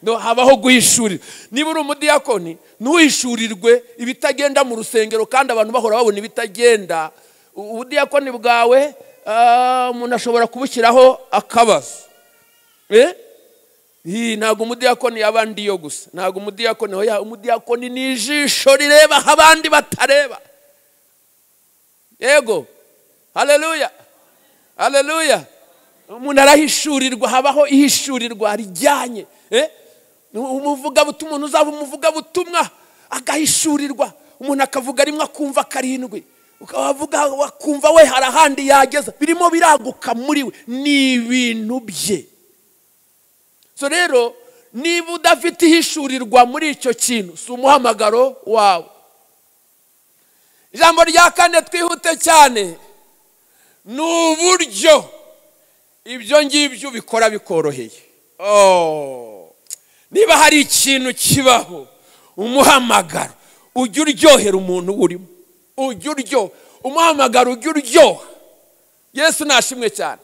S1: No habaho guhishurirwa. Niba uri umudiyakoni ntuhishurirwe ibitagenda mu rusengero kandi abantu bahora babona ibitagenda. Ubudiyakoni bwawe umuntu ashobora kubushyiraho akabazo. Ntabwo umudiyakoni yabandi yo gusa. Ntabwo umudiyakoni umudiyakoni ni ijisho rireba abandi batareba. Yego. Haleluya. Haleluya. Umuntu arahishurirwa, habaho ihishurirwa rijyanye. Umuvuga butumwa, umuntu uzaba umuvuga butumwa agahishurirwa. Umuntu akavuga rimwe akumva karindwi, ukavuga wakumva we hari ahandi yageza, birimo biraguka muri we, ni ibintu bye. So rero niba udafite ihishurirwa muri icyo kintu, si umuhamagaro wawe. Ijambo rya kane twihute cyane, ni uburyo ibyo ngibyo bikora bikoroheye. Niba hari ikintu kibaho, umuhamagaro ujya uryohera umuntu urimo, ujya uryoha umuhamagaro, ujya uryoha. Yesu nashimwe cyane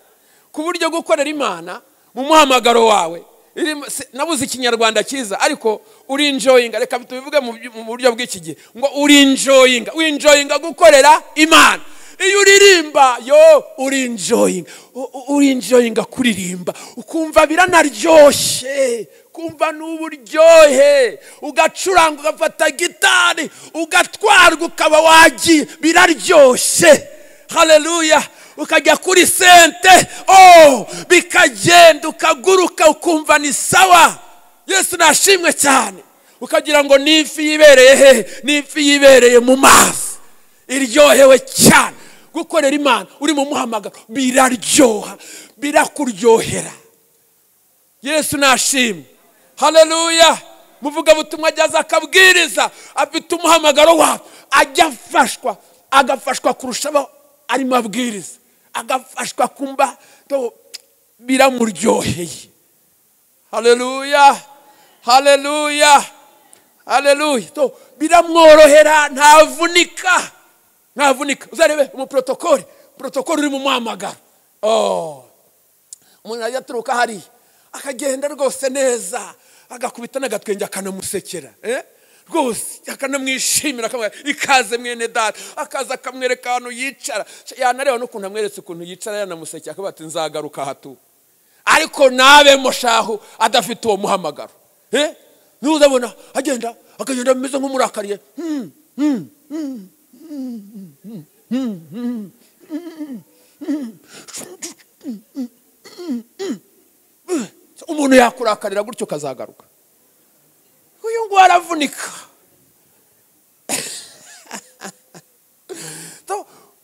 S1: ku buryo gukorera Imana mu muhamagaro wawe. Nabuze ikinyarwanda cyiza, ariko uri enjoyinga. Reka tubivuge mu buryo bw'iki gihe ngo uri enjoyinga. Winjoyinga gukorera Imana. Iyo uririmba uri enjoyinga kuririmba, ukumva biranaryoshye, kumva n'uburyohe, ugacuranga ugafata gitari ugatwarwa ukaba wagiye, biraryoshye. Haleluya. Ukajya kuri sente, bikagenda ukaguruka ukumva ni sawa. Yesu nashimwe cyane. Ukagira ngo nifi yibereye he? Nifi yibereye mu mazi. iryohewe cyane. Gukorera Imana uri mu muhamagaro biraryoha, birakuryohera. Yesu nashimwe. Haleluya. Muvuga butumwa ajyaza akabwiriza, afite umuhamagaro wa ajya afashwa, agafashwa kurushaho ari mabwiriza, agafashwa kumba to biramuryoheye. Haleluya. Haleluya. Haleluya. To biramworohera, ntavunika. Ntavunika. Uzarebe mu protokoli uri mu muhamagaro. Umuntu ajya turuka hari akagenda rwose neza, agakubita n'agatwenge akanamusekera, rwose akanamwishimira, akamwe ikaze mwene data, akaza akamwereka ahantu yicara, yanareba n'ukuntu amweretse ukuntu yicara, yanamusekera akavuga ati nzagaruka hatu. Ariko nabe mushahu adafite uwo muhamagaro, ntuzabona agenda ameze nk'umurakariye. Umuntu yakurakarira gutyo kazagaruka. Uyu ngo aravunika.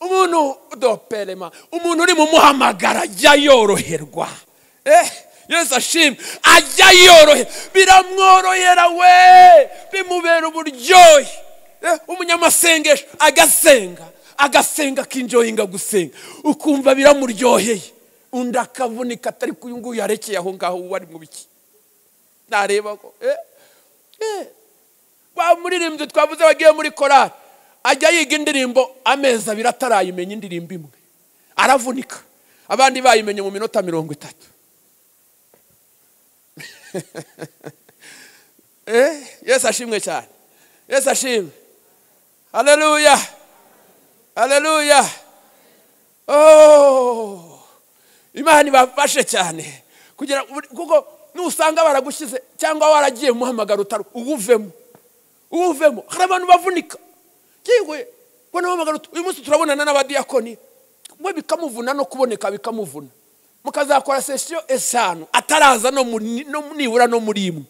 S1: Umuntu dopelema, umuntu uri mu muhamagara ajya yoroherwa. Yesu ashimwe, ajya yorohe, biramworohera we, bimubera uburyohe. Umunyamasengesho agasenga akinjoyinga gusenga, ukumva biramuryoheye. Undi akavunika atari kuyu nguyu yarekeye aho ngaho wari mu biki. Nareba ko wa muririmbyi twavuze wagiye muri korali, ajya yiga indirimbo amezi abiri atarayimenya indirimbo imwe, aravunika. Abandi bayimenye mu minota 30. Yesu ashimwe cyane. Yesu ashimwe. Haleluya. Haleluya. Imana ibafashe cyane kugira kuko nusanga baragushyize cyangwa waragiye mu muhamagaro utari uwuvemo. Hari abantu bavunika. Kigwe bona muhamagaro uyu munsi turabonana n'abadiyakoni, mwe bikamuvuna no kuboneka bikamuvuna. Mukazakora session 5 ataraza no nibura no muri imwe.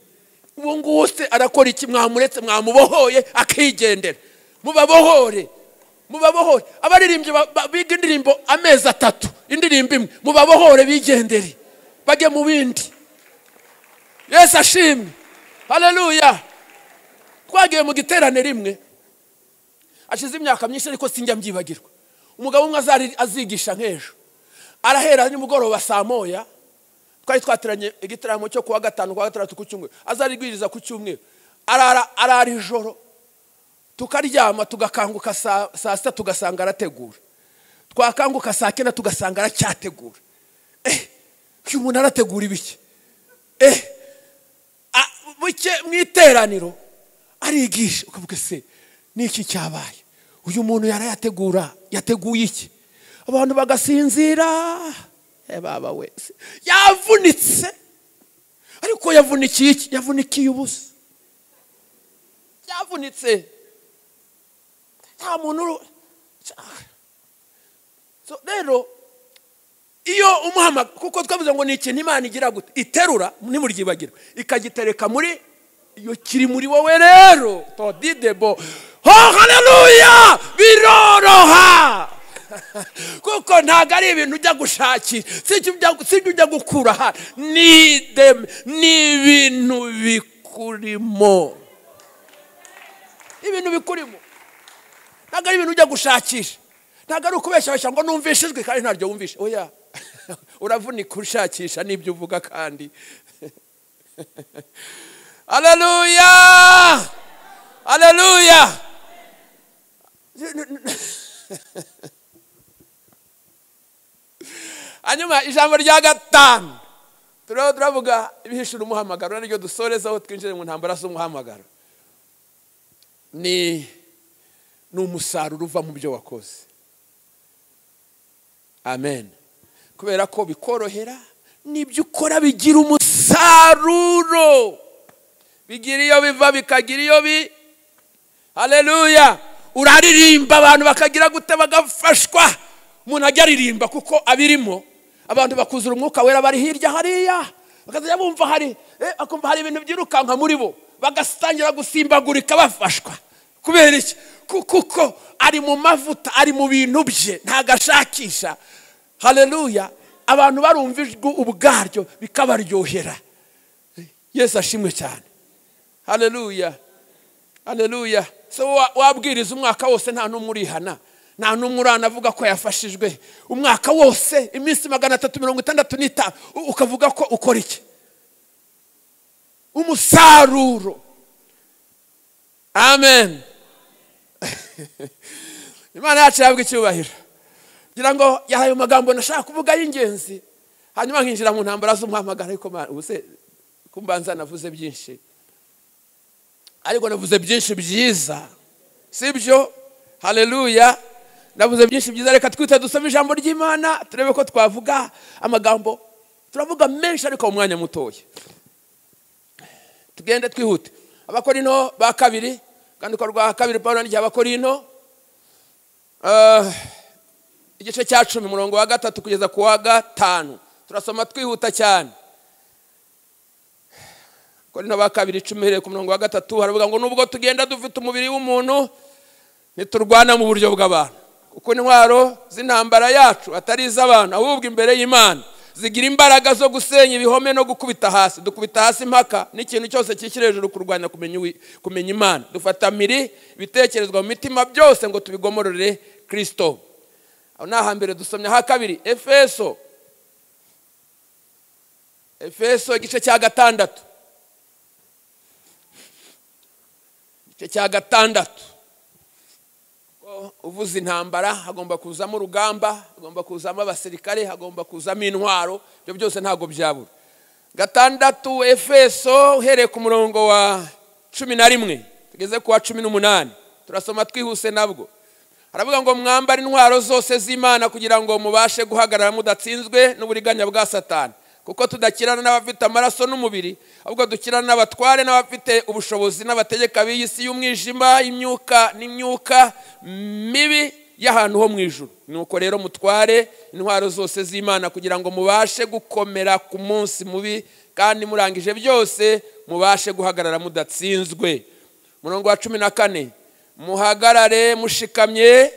S1: Uwo ngose arakora iki? Mwamuretse, mwamubohoye akigendera. Mubabohore. Abaririmbyi biga indirimbo amezi 3 indirimbo imwe, mubabohore bigendere bage mu bindi. Yesu ashimwe. Haleluya. Twagiye mu giterane rimwe, ashize imyaka myinshi ariko sinjya mbyibagirwa. Umugabo umwe azigisha nk'ejo, arahera nimugoroba saa moya, twari twateranye igitaramo cyo kuwa 5 kuwa 6 ku cyumweru, azarigwiriza ku cyumweru. Arara ijoro, tukaryama tugakanguka saa 6 tugasanga arategura, twakanguka saa 9 tugasanga aracyategura. Uyu muntu arategura ibiki? Buke mwiteraniro arigisha, ukavuga se niki cyabaye? Uyu muntu yateguye iki? Abantu bagasinzira. Baba wese yavunitse, ariko yavunikiye iki? Yavunikiye ubusa. Yavunitse. Nta muntu. So rero iyo umuhamagaro, kuko twavuze ngo ni ikintu Imana igira gute, iterura ntimuryibagirwe, ikagitereka muri iyo kiri muri wowe rero. Todidebo. Haleluya. Biroroha. Kuko ntago ari ibintu ujya gushakira, si ujya gukura aha, ni ibintu bikurimo. Ibintu bikurimo. Ntago ari ibintu ujya gushakisha. Ntago ari ukubesha ngo numvishijwe kandi ntaryo wumvishe. Oya. Uravunika ushakisha n'ibyo uvuga kandi. Haleluya. Haleluya. Hanyuma ijambo rya 5 turavuga ibihishura umuhamagaro, naryo dusorezaho twinjire mu ntambara z'umuhamagaro. Ni umusaruro uva mu byo wakoze. Amen. Kubera ko bikorohera, nibyo ukora bigira umusaruro. Bigira iyo biva bikagira iyo Haleluya. Uraririmba abantu bakagira gute, bagafashwa. Umuntu ajya aririmba kuko abirimo, abantu bakuzura umwuka wera bari hirya hariya, bakazajya bumva akumva hari ibintu byirukanka muri bo, bagasangira gusimbagurika bafashwa. Kubera iki? kuko ari mu mavuta, ari mu bintu bye, ntagashakisha. Haleluya. Abantu barumva ijwi ubwaryo bikabaryohera. Yesu ashimwe cyane. Haleluya. Haleluya. So wabwiriza umwaka wose nta numwe urihana, nta numwe uranavuga ko yafashijwe. Umwaka wose iminsi 365 ukavuga ko ukora iki? Umusaruro. Amen. Imana yacu yabwa icyubahiro. Ngira ngo yahaye magambo nashaka kuvuga y'ingenzi, hanyuma nkinjira mu ntambara z'umuhamagaro. Ariko ubuse kumbanza navuze byinshi, ariko navuze byinshi byiza, sibyo? Haleluya. Navuze byinshi byiza. Reka twite dusome ijambo ry'Imana turebe ko twavuga amagambo. Turavuga menshi ariko mu mwanya mutoya. Tugende twihute. Abakorinto ba kabiri, kandi ko rwa kabiri Paulo n'ijya Abakorinto igice cya 10 umurongo wa 3 kugeza ku wa 5. Turasoma twihuta cyane. Abakorinto ba kabiri 10 ku murongo wa 3 haravuga ngo nubwo tugenda dufite umubiri w'umuntu niturwana mu buryo bw'abantu, kuko intwaro z'intambara yacu atari iz'abantu, ahubwo imbere y'Imana zigira imbaraga zo gusenya ibihome no gukubita hasi. Dukubita hasi impaka n'ikintu cyose kikiri hejuru kurwanya kumenya Imana. Dufata miri bitekerezwa mu mitima byose ngo tubigomorere Kristo. Aho naha mbere dusomye ha kabiri Efeso igice cya 6. Igice cya 6. Uvuze intambara hagomba kuzamo urugamba, hagomba kuzamo abasirikare, hagomba kuzamo intwaro. Ibyo byose ntago byabura. 6 Efeso uhereye ku murongo wa 11 tugeze ku wa 18. Turasoma twihuse nabwo. Haravuga ngo mwambare intwaro zose z'Imana kugira ngo mubashe guhagarara mudatsinzwe n'uburiganya bwa Satani, kuko tudakirana n'abafite amaraso n'umubiri, ahubwo dukirana n'abatware n'abafite ubushobozi n'abategeka b'iyisi y'umwijima, n'imyuka mibi y'ahantu ho mu ijuru. Nuko rero mutware intwaro zose z'Imana kugira ngo mubashe gukomera ku munsi mubi, kandi murangije byose mubashe guhagarara mudatsinzwe. Murongo wa 14 muhagarare mushikamye,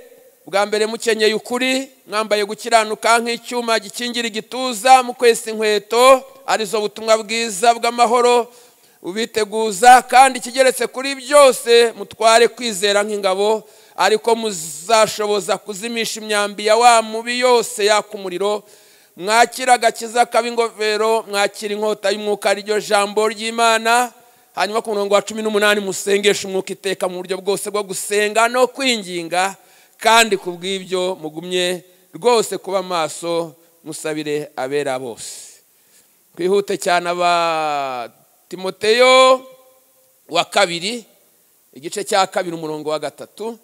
S1: bwa mbere mukenyeye ukuri, mwambaye gukiranuka nk'icyuma gikingira igituza, mukwesa inkweto arizo butumwa bwiza bw'amahoro, ubiteguza kandi kigeretse kuri byose mutware kwizera nk'ingabo, ariko muzashoboza kuzimisha imyambi ya wa mubi yose yaka umuriro. Mwakira agakiza k'ingofero, mwakira inkota y'umwuka ryo jambo ry'Imana. Hanyuma ku murongo wa 18 musengesha umwuka iteka mu buryo bwose bwo gusenga no kwinginga, kandi kubw'ibyo mugumye rwose kuba maso, musabire abera bose. Kwihute cyane aba Timoteyo wa kabiri igice cya 2 umurongo wa 3.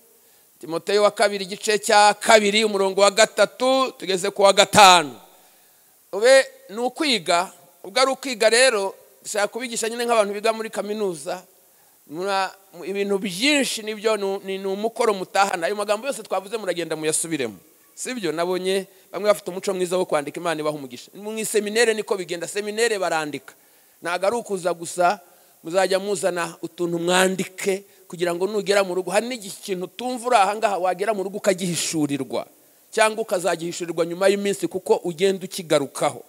S1: Timoteyo wa kabiri igice cya 2 umurongo wa 3 tugeze ku wa 5. Ube nukwiga, ubwo ari ukwiga rero shaka kubigisha nyine nk'abantu biga muri kaminuza. Ibintu byinshi nibyo ni umukoro mutahana. Ayo magambo yose twavuze muragenda muyasubiremo, sibyo? Nabonye bamwe bafite umuco mwiza wo kwandika, Imana ibaha umugisha. Mu seminere niko bigenda. Seminere barandika, ntago ari ukuza gusa. Muzajya muzana utuntu mwandike kugira ngo nugera mu rugo, hari n'ikintu tumvura aha ngaha wagera mu rugo ukagihishurirwa, cyangwa ukazagihishurirwa nyuma y'iminsi kuko ugenda ukigarukaho.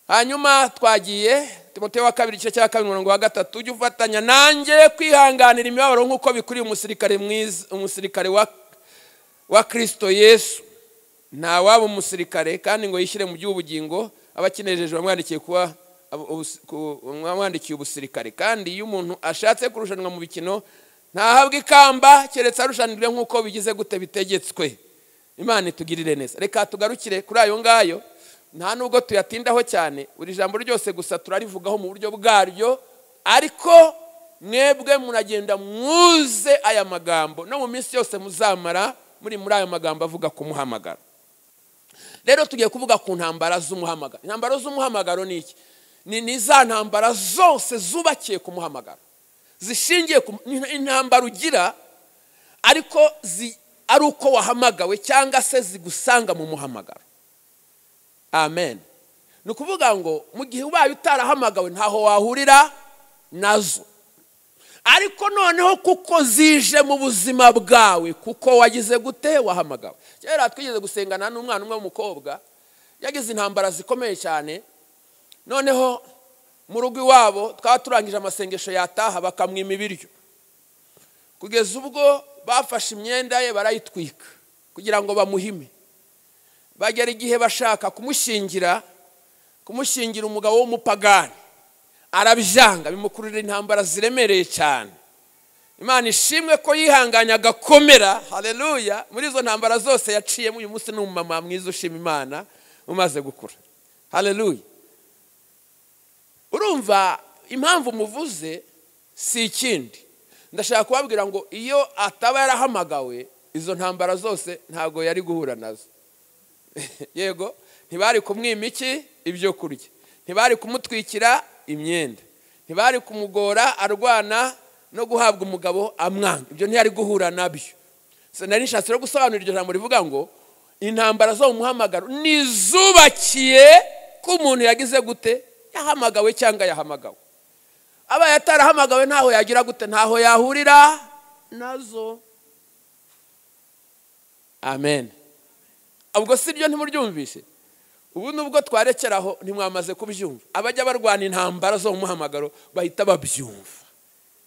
S1: Hanyuma twagiye Timoteyo wa kabiri igice cya 2 umurongo wa 3. Ujye ufatanya nanjye kwihanganira imibabaro nk'uko bikwiriye umusirikare mwiza, umusirikare wa Kristo Yesu. Nta waba umusirikare kandi ngo yishyire mu by'ubugingo, abakinejeje bamwandikiye kuba mwamwandikiye ubusirikare. Kandi iyo umuntu ashatse kurushanwa mu bikino ntahabwe ikamba keretse arushanirwe nk'uko bigize gute bitegetswe. Imana itugirire neza. Reka tugarukire kuri ayo ngayo, nta nubwo tuyatindaho cyane. Buri jambo ryose gusa turarivugaho mu buryo bwaryo, ariko mwebwe muragenda mwuze aya magambo no mu minsi yose muzamara muri aya magambo avuga ku muhamagaro. Rero tugiye kuvuga ku ntambara z'umuhamagaro. Intambara z'umuhamagaro ni iki? Ni za ntambara zose zubakiye ku muhamagaro, zishingiye ku intambara ugira ariko ari uko wahamagawe cyangwa se zigusanga mu muhamagaro. Amen. Nukuvuga ngo mu gihe ubaye utarahamagawe ntaho wahurira nazo, ariko noneho kuko zije mu buzima bwawe, kuko wagize gute, wahamagawe. Kera twigeze gusengana n'umwana umwe w'umukobwa yagize intambara zikomeye cyane, noneho mu rugo iwabo twaba turangije amasengesho yataha bakamwima ibiryo, kugeza ubwo bafashe imyenda ye barayitwika kugira ngo bamuhime. Bagera igihe bashaka kumushingira umugabo w'umupagani, arabyanga, bimukururira intambara ziremereye cyane. Imana ishimwe ko yihanganye agakomera, haleluya. Muri izo ntambara zose yaciyemo, uyu munsi n'umumama mwiza ushima Imana umaze gukura, haleluya. Urumva impamvu muvuze si ikindi, ndashaka kubabwira ngo iyo ataba yarahamagawe izo ntambara zose ntago yari guhura nazo. Yego, ntibari kumwima iki, ibyo kurya, ntibari kumutwikira imyenda, ntibari kumugora arwana no guhabwa umugabo amwanga, ibyo ntiyari guhura nabyo. Nari nishatse no gusobanura iryo jambo rivuga ngo intambara zo mu muhamagaro nizubakiye ko umuntu yagize gute, yahamagawe cyangwa yahamagawe. Aba yatarahamagawe ntaho yagira gute, ntaho yahurira nazo. Amen. Ubwo si byo ntimuryumvishe? Ubu nubwo twarekeraho ntimwamaze kubyumva. Abajya barwana intambara zo mu muhamagaro bahita babyumva.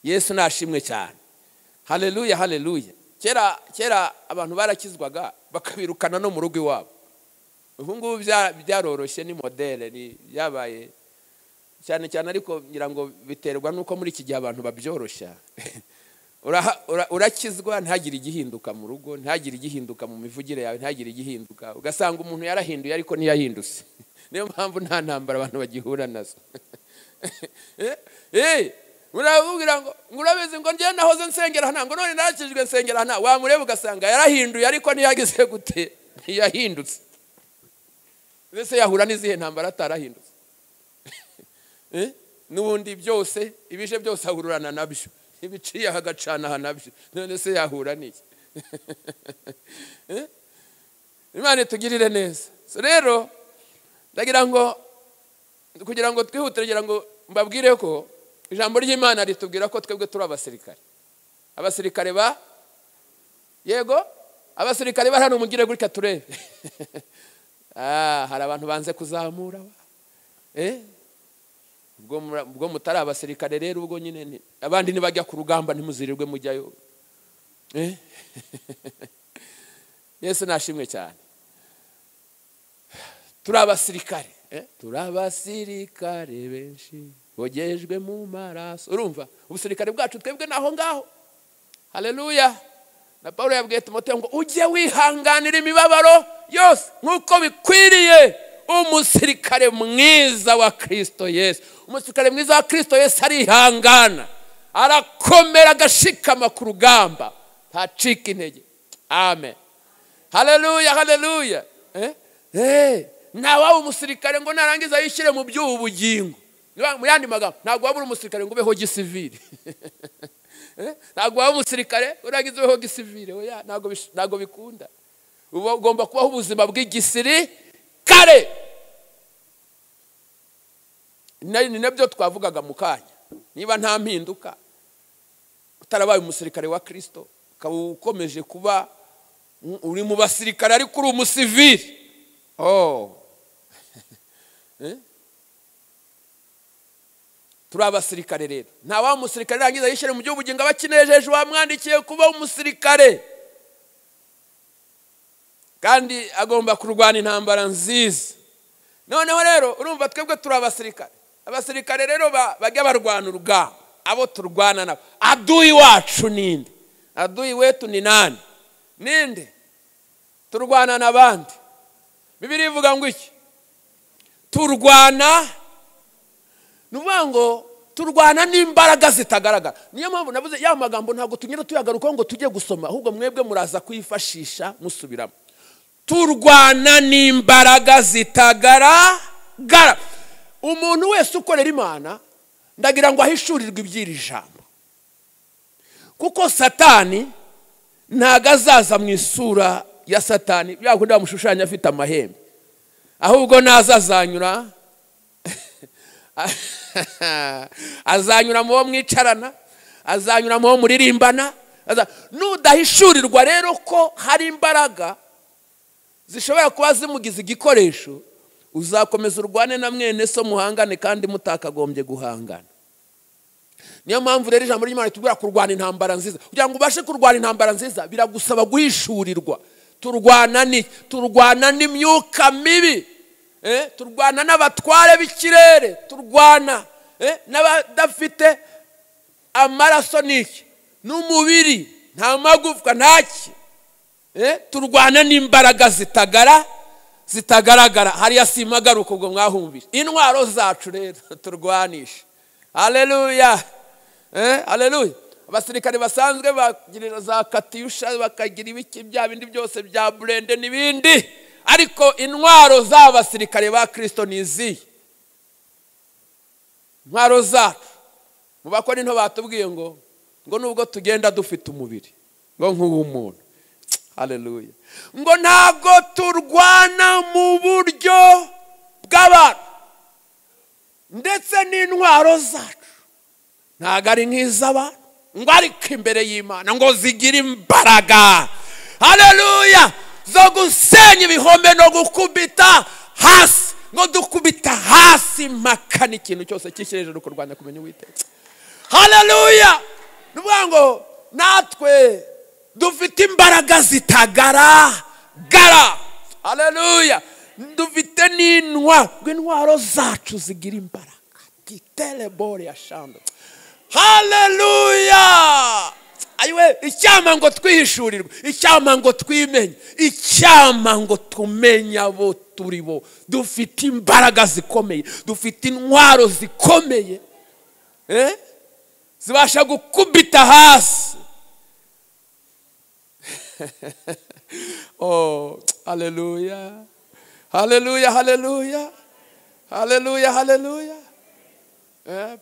S1: Yesu nashimwe cyane, haleluya, haleluya. Kera abantu barakizwaga bakabirukana no mu rugo iwabo. Ubu ngubu byaroroshye, ni modele, ni yabaye cyane cyane, ariko ngira ngo biterwa nuko muri iki gihe abantu babyoroshya. Urakizwa ntagire igihinduka mu rugo, ntagire igihinduka mu mivugire yawe, ntagire igihinduka, ugasanga umuntu yarahinduye ariko ntiyahindutse. Niyo mpamvu nta ntambara abantu bagihura nazo. Murabubwira ngo ngurabizi ngo ngiye nahoze nsengera hana, ngo none nakijwe nsengera hana, wamureba ugasanga yarahinduye ariko ntiyagize gute, ntiyahindutse. Mbese yahura n'izihe ntambara atarahindutse? N'ubundi byose ibije byose ahururana nabyo, ibiciye hagacana hanabyo, none se yahura n'iki? Imana itugirire neza. So rero ndagira ngo kugira ngo twihutire, kugira ngo mbabwire ko ijambo ry'Imana ritubwira ko twebwe turi abasirikare. Abasirikare ba yego, abasirikare ba hano mugire gutya turebe. Hari abantu banze kuzamura. Ubwo mutari abasirikare rero, ubwo nyine abandi nibajya ku rugamba ntimuzirirwe mujyayo. Yesu nashimwe cyane. Turi abasirikare, turi abasirikare benshi bogejwe mu maraso. Urumva ubusirikare bwacu twebwe naho ngaho, haleluya. Na Paulo yabwiye Timoteyo ngo ujye wihanganira imibabaro yose nkuko bikwiriye umusirikare mwiza wa Kristo Yesu. Umusirikare mwiza wa Kristo Yesu arihangana, arakomera, agashikama ku rugamba, ntacika intege. Amen, haleluya, haleluya. Ntawe umusirikare ngo narangiza yishyire mu by'ubu bugingo. Mu yandi magambo, ntabwo waba uri umusirikare ngo ubeho gisivile. Ntabwo waba umusirikare urangiza ubeho gisivile, oya, ntabwo bikunda. Ugomba kubaho ubuzima bw'igisirikare. Ni nabyo twavugaga mu kanya. Niba nta mpinduka, utarabaye umusirikare wa Kristo, ukaba ukomeje kuba uri mu basirikare ariko uri umusivile. Turi abasirikare rero. Nta wa umusirikare rangiza yishyire mu by'ubugingo abakinejeje wamwandikiye kuba umusirikare, kandi agomba kurwana intambara nziza. Noneho rero urumva twebwe turi abasirikare. Abasirikare rero bajya barwana urugamba. Abo turwana nabo, adui wacu ninde? Adui wetu ni nani? Ninde? Turwana n'abandi. Bibiliya ivuga ngo iki? Turwana, nuvuga ngo turwana n'imbaraga zitagaragara. Niyo mpamvu navuze ya magambo ntabwo tunyira tuyagaruka ngo tujye gusoma, ahubwo mwebwe muraza kuyifashisha musubiramo. Turwana n'imbaraga zitagaragara. Umuntu wese ukorera Imana ndagira ngo ahishurirwe iby'iri jambo, kuko Satani ntago azaza mu isura ya Satani yakundi bamushushanya afite amahembe, ahubwo nazazanyura azanyura mu bo mwicarana, azanyuramo muririmbana. Nudahishurirwa rero ko hari imbaraga zishobora kuba zimugize igikoresho, uzakomeza urwane na mwene so muhangane kandi mutakagombye guhangana. Niyo mpamvu rero ijambo ry'Imana ritubwira kurwana intambara nziza. Kugira ngo ubashe kurwana intambara nziza biragusaba guhishurirwa. Turwana n'imyuka mibi, turwana n'abatware b'ikirere, turwana n'abadafite amaraso n'iki n'umubiri nta magufwa ntaki, turwana n'imbaraga zitagaragara. Hariya simagaruka ubwo mwahumbije intwaro zacu rero turwanisha. Haleluya, haleluya. Abasirikare basanzwe bagirira za katiyusha, bakagira ibiki bya bindi byose bya burende n'ibindi, ariko intwaro z'abasirikare ba Kristo nizi. Intwaro zacu mu bakora into batubwiye ngo nubwo tugenda dufite umubiri ngo nk'uw'umuntu. Haleluya. Ngo ntabwo turwana mu buryo bw'abantu, ndetse n'intwaro zacu ntabwo ari nk'iz'abantu, ngo ariko imbere y'Imana ngo zigira imbaraga. Haleluya. Zo gusenya ibihome no gukubita hasi, ngo dukubita hasi mpaka n'ikintu cyose cyishyireje kurwanya kumenya Uwiteka. Haleluya. Nuvuga ngo natwe dufite imbaraga zitagaragara. Haleluya. Dufite n'intwaro zacu zigira imbaraga. Titelebore ya shando. Haleluya. Ayiwe, icyama ngo twihishurirwe, icyama ngo twimenye, icyama ngo tumenye abo turi bo. Dufite imbaraga zikomeye, dufite intwaro zikomeye, zibasha gukubita hasi. Oh, haleluya, haleluya, haleluya, haleluya, haleluya.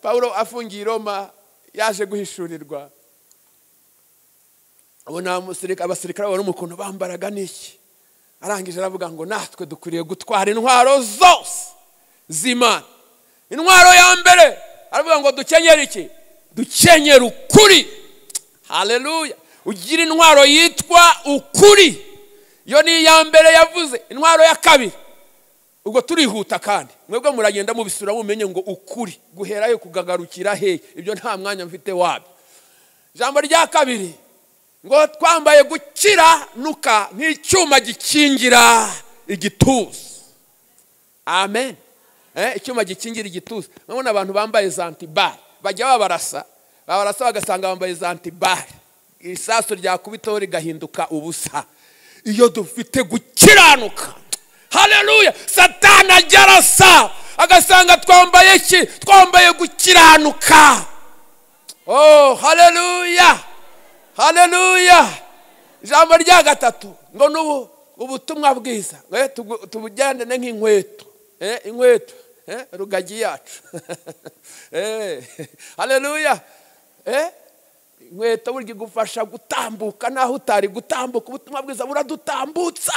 S1: Paulo afungiye i Roma yaje guhishurirwa, abona abasirikare babona ukuntu bambaraga n'iki, arangije aravuga ngo natwe dukwiriye gutwara intwaro zose z'Imana. Intwaro ya mbere aravuga ngo dukenyere iki? Dukenyere ukuri. Haleluya. Ugira intwaro yitwa ukuri, iyo ni iya mbere yavuze. Intwaro ya kabiri, ubwo turihuta kandi mwebwe muragenda mubisura mumenye ngo ukuri guherayo kugagarukira he, ibyo nta mwanya mfite wabyo. Ijambo rya kabiri ngo twambaye gukiranuka nk'icyuma gikingira igituza. Amen. Icyuma gikingira igituza. Mubona abantu bambaye zantibari bajya babarasa bagasanga bambaye zantibari, isaso ryakubitaho rigahinduka ubusa. Iyo dufite gukiranuka, haleluya, Satani agerasa agasanga twambaye iki? Twambaye gukiranuka. Oh, haleluya, haleluya. Ijambo rya gatatu ngo ubutumwa bwiza tubujyane nk'inkweto, inkweto rugagi yacu. Haleluya. Inkweto burya igufasha gutambuka naho utari gutambuka. Ubutumwa bwiza buradutambutsa.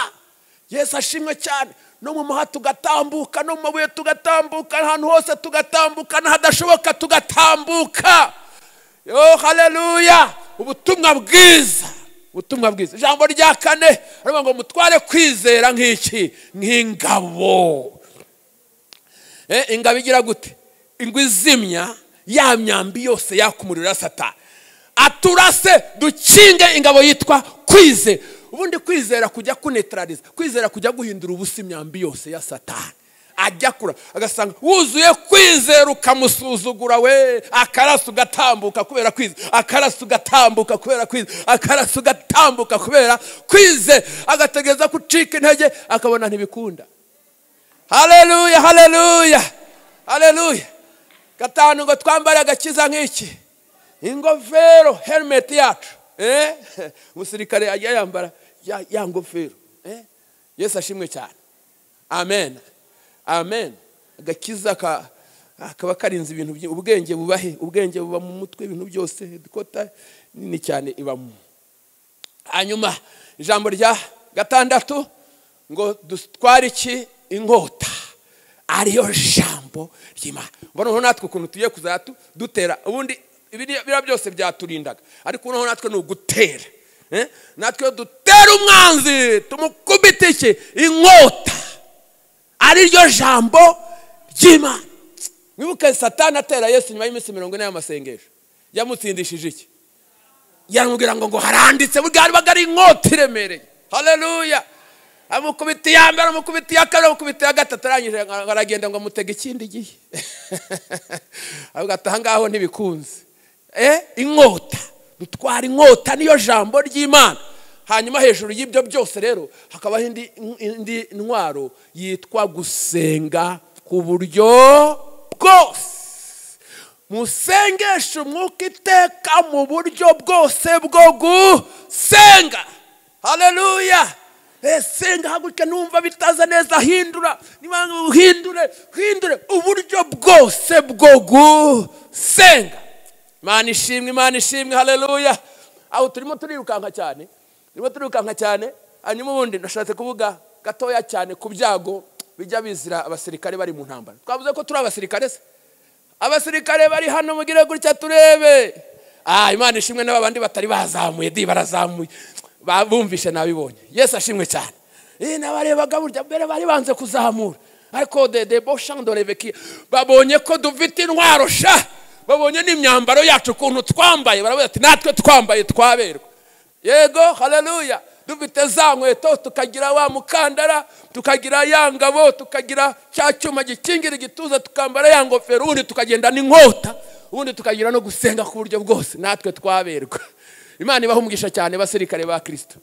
S1: Yesu ashimwe cyane. No mu muha tugatambuka, no mu mabuye tugatambuka, ahantu hose tugatambuka, n'ahadashoboka tugatambuka. Yo, haleluya. Ubutumwa bwiza, ubutumwa bwiza. Ijambo rya kane aravuga ngo mutware kwizera nk'iki? Nk'ingabo. Ingabo igira gute? Ingwe izimya ya myambi yose yakumurira Satani. Aturase dukinge ingabo yitwa kwizera. Ubundi kwizera kujya kunetraliza, kwizera kujya guhindura ubusa imyambi yose ya Satani. Ajya kura agasanga wuzuye kwizera ukamusuzugura we, akarasu gatambuka kubera kwizera, akarasu gatambuka kubera kwizera, akarasu gatambuka kubera kwizera, agategeza kucika intege akabona ntibikunda. Haleluya, haleluya, haleluya. Gatanu ngo twambare agakiza nk'iki? Ingofero, helmet yacu. Umusirikare ajya yambara ya ngofero. Yesu ashimwe cyane. Amen. Amen. Agakiza akaba karinze ibintu, ubwenge bubahe, ubwenge buba mu mutwe, ibintu byose dukota nini cyane ibamo. Hanyuma ijambo rya gatandatu ngo dutware iki? Inkota, ariyo jambo ry'Imana. Mbona natwe ukuntu tugiye kuzatu dutera. Ubundi ibira byose byaturindaga, ariko noneho natwe n'ugutera natwe dutera umwanzi tumukubita iki inkota ari ryo jambo ry'Imana. Mwibuke Satani atera Yesu nyuma y'iminsi 40 y'amasengesho yamutsindishije iki? Yaramubwira ngo haranditse bugari bagari inkota iremereye. Haleluya. Amukubita ya mbere, amukubita ya kabiri, amukubita ya gatatu, arangije aragenda ngo amutege ikindi gihe. Avuga ati ngaho ntibikunze. Inkota, dutwara inkota niyo jambo ry'Imana. Hanyuma hejuru y'ibyo byose rero hakaba indi ntwaro yitwa gusenga ku buryo bwose. Musengesha umwuka iteka mu buryo bwose bwo gusenga. Haleluya. Senga haguruka numva bitaza neza, hindura hindure uburyo bwose bwo gusenga. Imana ishimwe. Haleluya. Aho turimo turirukanka cyane, hanyuma ubundi nashatse kuvuga gatoya cyane ku byago bijya bizira abasirikare bari mu ntambara. Twavuze ko turi abasirikare se? Abasirikare bari hano mugire gutya turebe. Imana ishimwe n'abandi batari bazamuye barazamuye. Babumvishe nabibonye. Yesu ashimwe cyane. N'abarebaga burya mbere bari banze kuzamura. Ariko de boshang de leveki babonye ko dufite intwaro sha. Babonye n'imyambaro yacu kuntu twambaye, baravuga ati natwe twambaye twaberwa. Yego, haleluya. Dufite za nkweto, tukagira wa mukandara, tukagira ya ngabo, tukagira cya cyuma gikingira igituza, tukambara ya ngofero, ubundi tukagenda n'inkota, ubundi tukagira no gusenga ku buryo bwose, natwe twaberwa. Imana ibaha umugisha cyane basirikare ba Kristo.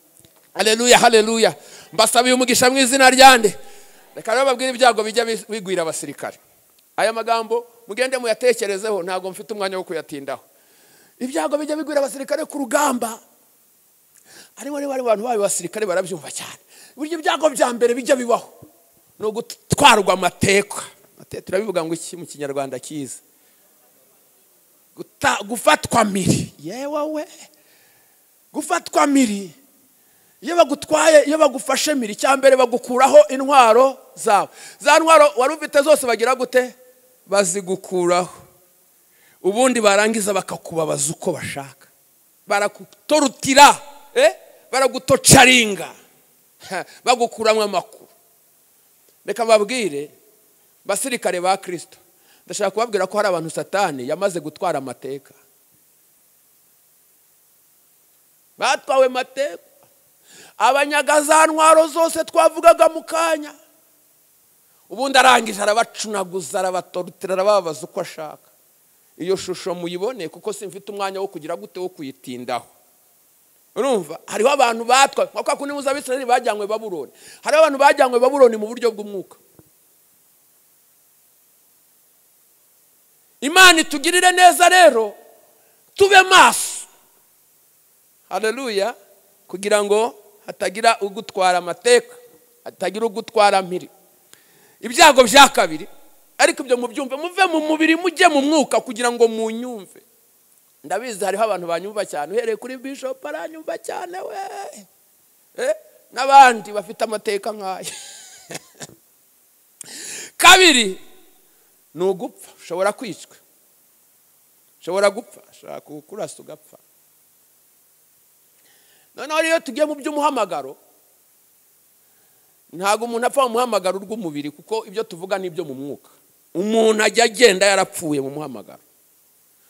S1: Haleluya. Mbasabiye umugisha mu izina ryande. Reka bababwira ibyago bijya bigwira abasirikare. Aya magambo mugende muyatekerezeho, ntago mfite umwanya wo kuyatindaho. Ibyago bijya bigwira abasirikare ku rugamba. Ariko bari abantu basirikare barabyumva cyane. Buryo ibyago bya mbere bijya bibaho no gutwarwa amateka. Turabivuga ngo iki mu Kinyarwanda kiza? Gufatwa miri. Yewe gufatwa miri. Iyo bagutwaye, iyo bagufashe miri, cyambere bagukuraho intwaro zawe. Za ntwaro warufite zose bagira gute? Bazigukuraho. Ubundi barangiza bakakubabaza uko bashaka. Barakutorutira, baragutocaringa. Bagukuramwe amakuru. Reka babwire basirikare ba Kristo. Ndashaka kubabwira ko hari abantu Satani yamaze gutwara amateka. Batwawe mateka. Abanyaga ntwaro zose twavugaga mu kanya. Ubundi arangije arabacunaguza, arabatorutira, arababaza uko ashaka. Iyo shusho muyibone kuko simfite umwanya wo kugira gute wo kuyitindaho. Urumva hariho abantu batwa kwa kundi muza Abisirayeli bajyanywe Babuloni. Hariho abantu bajyanywe Babuloni mu buryo bw'umwuka. Imana itugirire neza rero tube maso. Haleluya. Kugira ngo hatagira ugutwara amateka, hatagira ugutwara mpiri. Ibyago bya kabiri, ariko ibyo mubyumve, muve mu mubiri mujye mu mwuka kugira ngo munyumve. Ndabizi hariho abantu banyumva cyane, uhereye kuri Bishop aranyumva cyane we. N'abandi bafite amateka nk'aya. Kabiri ni ugupfa, ushobora kwicwa. Ushobora gupfa, ushobora kukurasa ugapfa. Noneho rero tugiye mu by'umuhamagaro, ntago umuntu apfa mu muhamagaro rw'umubiri, kuko ibyo tuvuga ni ibyo mu mwuka. Umuntu ajya agenda yarapfuye mu muhamagaro.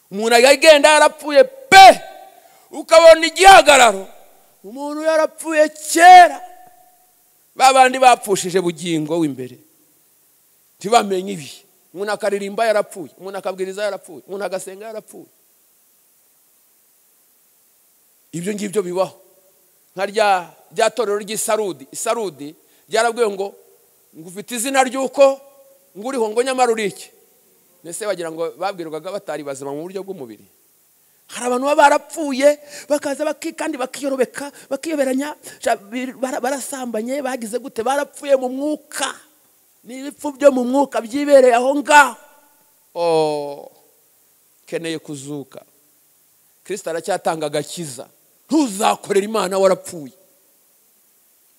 S1: Umuntu ajya agenda yarapfuye pe, ukabona igihagararo, umuntu yarapfuye kera. Babandi bapfushije bugingo w'imbere ntibamenye ibi. Umuntu akaririmba yarapfuye, umuntu akabwiriza yarapfuye, umuntu agasenga yarapfuye. Ibyo ngibyo bibaho. Rya torero ry'Isarudi ryarabwiwe ngo ufite izina ry'uko nguriho ngo nyamara uriki. Nese bagira ngo babwirwaga batari bazima mu buryo bw'umubiri. Hari abantu barapfuye bakaza kandi bakiyorobeka, bakiyoberanya, barasambanye, bagize gute, barapfuye mu mwuka. N'ibipfu byo mu mwuka byibereye aho ngaho. Keneye kuzuka. Kristo aracyatanga agakiza. Ntuzakorera Imana warapfuye.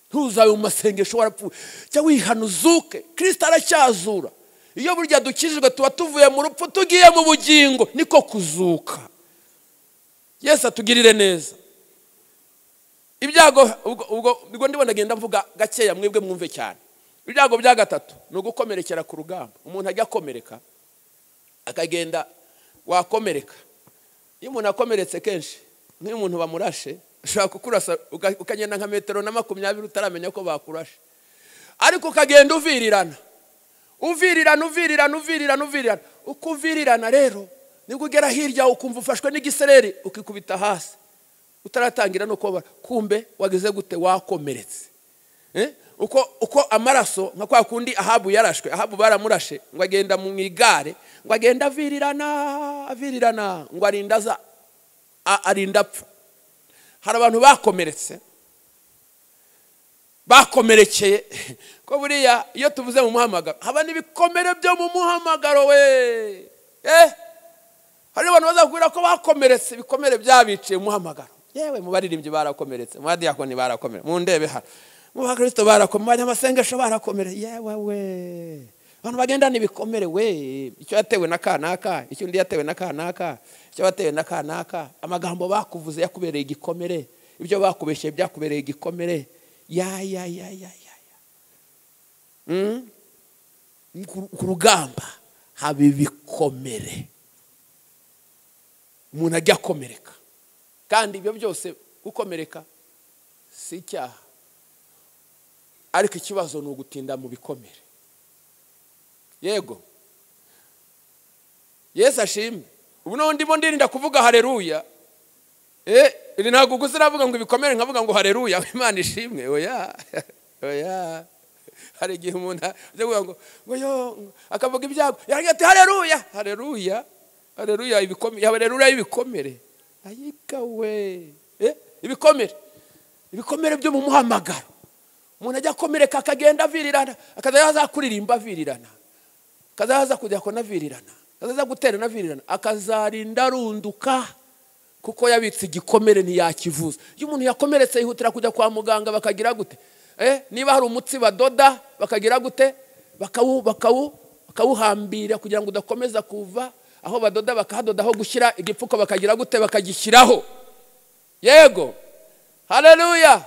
S1: Ntuzabe mu masengesho warapfuye. Cya wihanuzuke. Kristo aracyazura. Iyo burya dukijijwe tuba tuvuye mu rupfu tugiye mu bugingo, niko kuzuka. Yesu atugirire neza. Ibyago ubwo ndibona genda mvuga gakeya mwebwe mwumve cyane. Ibyago bya gatatu no gukomerekera ku rugamba. Umuntu ajya komereka akagenda wakomereka. Iyo umuntu akomeretse kenshi nk'iyo umuntu bamurashe ushaka kukurasa ukagenda nka metero na 20 utaramenya ko bakurashe. Ariko ukagenda uvirirana. Ukuvirirana rero nibwo ugera hirya ukumva ufashwe n'igisereri ukikubita hasi. Utaratangira no kuba kumbe wagize gute wakomeretse. Uko amaraso nka kwa kundi Ahabu yarashwe, Ahabu baramurashe ngo agenda mu igare, ngo agenda avirirana ngo arinda apfa. Hari abantu bakomerekeye ko buriya iyo tuvuze mu muhamagaro haba nibikomere byo mu muhamagaro we. Hari abantu bazakubwira ko bakomeretse ibikomere byabiciye mu muhamagaro. Yewe mu baririmbyi barakomeretse, mu badiyakoni barakomere, mu ndebe ha mu bakristo barakomere, amasengesho barakomere. Yewe we abantu bagenda nibikomere we. Icyo yatewe na kanaka, icyo undi yatewe na kanaka, icyo batewe na kanaka, amagambo bakuvuze yakubereye igikomere, ibyo bakubeshye byakubereye igikomere. Ku rugamba haba ibikomere, umuntu ajya komereka. Kandi ibyo byose gukomereka si icyaha, ariko ikibazo ni ugutinda mu bikomere. Yego Yesu ashimwe. Ubu none ndimo ndirinda kuvuga haleluya. Iri ntabwo gusiravuga ngo ibikomere nkavuga ngo haleluya Imana ishimwe. Oya hari igihe umuntu aje kuvuga ngo yo akavuga ibyago yaragiye ati haleluya ibikomere, haleluya ibikomere. Ayika we ibikomere byo mu muhamagaro. Umuntu ajya komereka akagenda avirirana, akazaza kuririmba avirirana, akazaza kujya kona avirirana, akazaza gutera na virirana, akazarinda arunduka kuko yabitse igikomere ntiyakivuza. Iyo umuntu yakomeretse yihutira kujya kwa muganga bakagira gute? Niba hari umutsi badoda bakagira gute? Bakawuhambira kugira ngo udakomeza kuva. Aho badoda bakahadodaho gushyira igipfuko bakagira gute? Bakagishyiraho. Yego haleluya.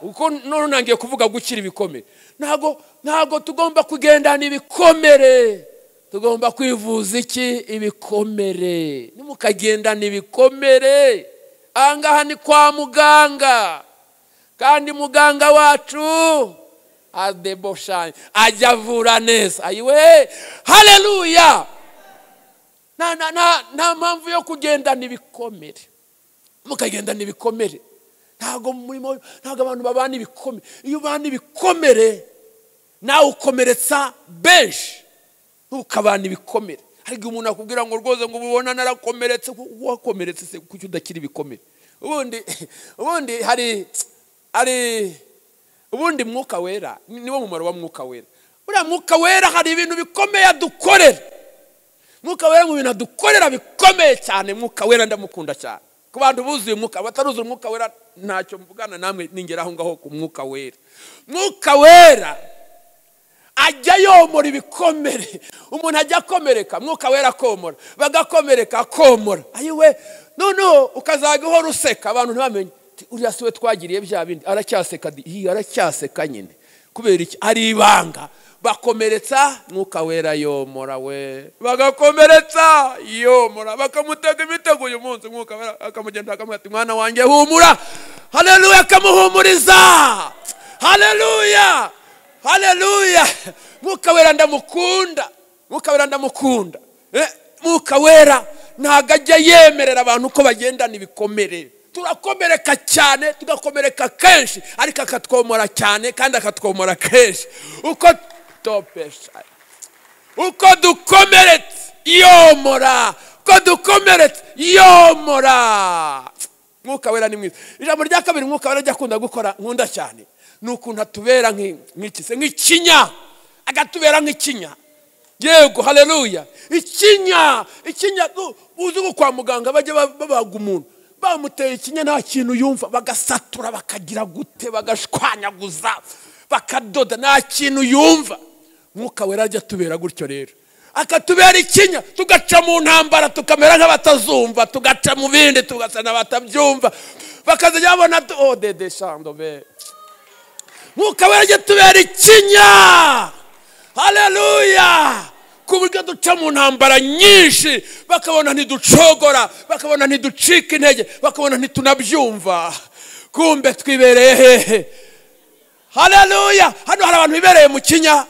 S1: Uko nonangiye kuvuga gukira ibikomere. Ntago tugomba kugendana ibikomere, tugomba kwivuza iki? Ibikomere. Nimukagendana ibikomere. Angaha ni kwa muganga, kandi muganga wacu adeboshanye ajya avura neza. Ayiwe haleluya. Nta mpamvu yo kugendana ibikomere. Mukagendana ibikomere. Ntago abantu babana ibikomere. Iyo ubana ibikomere nawe ukomeretsa benshi. Ntukabana ibikomere. Hari umuntu akubwira ngo rwoze ngo ubona narakomeretse. Wakomeretse se kuki udakira ibikomere? Ubundi ubundi mwuka wera niwo mumaro wa mwuka wera. Uriya mwuka wera hari ibintu bikomeye adukorera. Mwuka wera mu bintu adukorera bikomeye cyane. Mwuka wera ndamukunda cyane. Ku bantu buzuye mwuka, bataruzuye mwuka wera ntacyo mvugana namwe ningeraho ngaho ku mwuka wera. Mwuka wera ajya yomora ibikomere. Umuntu ajya komereka, mwuka wera komora, bagakomereka komora. Ayiwe no ukazaga uhora useka abantu ntibamenye uriya siwe twagiriye bya bindi. Aracyaseka aracyaseka nyine kubera iki? Ari ibanga. Bakomeretsa mwuka wera yomora we. Bagakomeretsa yomora, bakamutega imitego uyu munsi mwuka wera akamugenda akamwati mwana wanjye humura. Haleluya. Akamuhumuriza. Haleluya. Mwuka wera ndamukunda. Mwuka wera ntago ajya yemerera abantu ko bagendana ibikomere. Turakomereka cyane, tugakomereka kenshi, ariko akatwomora cyane kandi akatwomora kenshi. Uko dukomeretse yomora. Mwuka wera ni mwiza. Ijambo rya kabiri mwuka wera ajya akunda gukora nkunda cyane, nukuntu atubera nk'ikinya. Agatubera nk'ikinya. Yego haleluya. Ikinya uzi kwa muganga bajye babaga umuntu bamuteye ikinya nta kintu yumva, bagasatura bakagira gute, bagashwanyaguza bakadoda nta kintu yumva. Mwuka wera ajya tubera gutyo rero. akatubera ikinya, tugaca mu ntambara tukamera nk'abatazumva, tugaca mu bindi tugasa n'abatabyumva, bakazajya babona dede shando be. Mwuka wera ajya tubera ikinya. Haleluya. Ku buryo duca mu ntambara nyinshi, bakabona ntiducogora, bakabona ntiducika intege, bakabona ntitunabyumva. Kumbe twibereye hehe? Haleluya. Hano hari abantu bibereye mu kinya,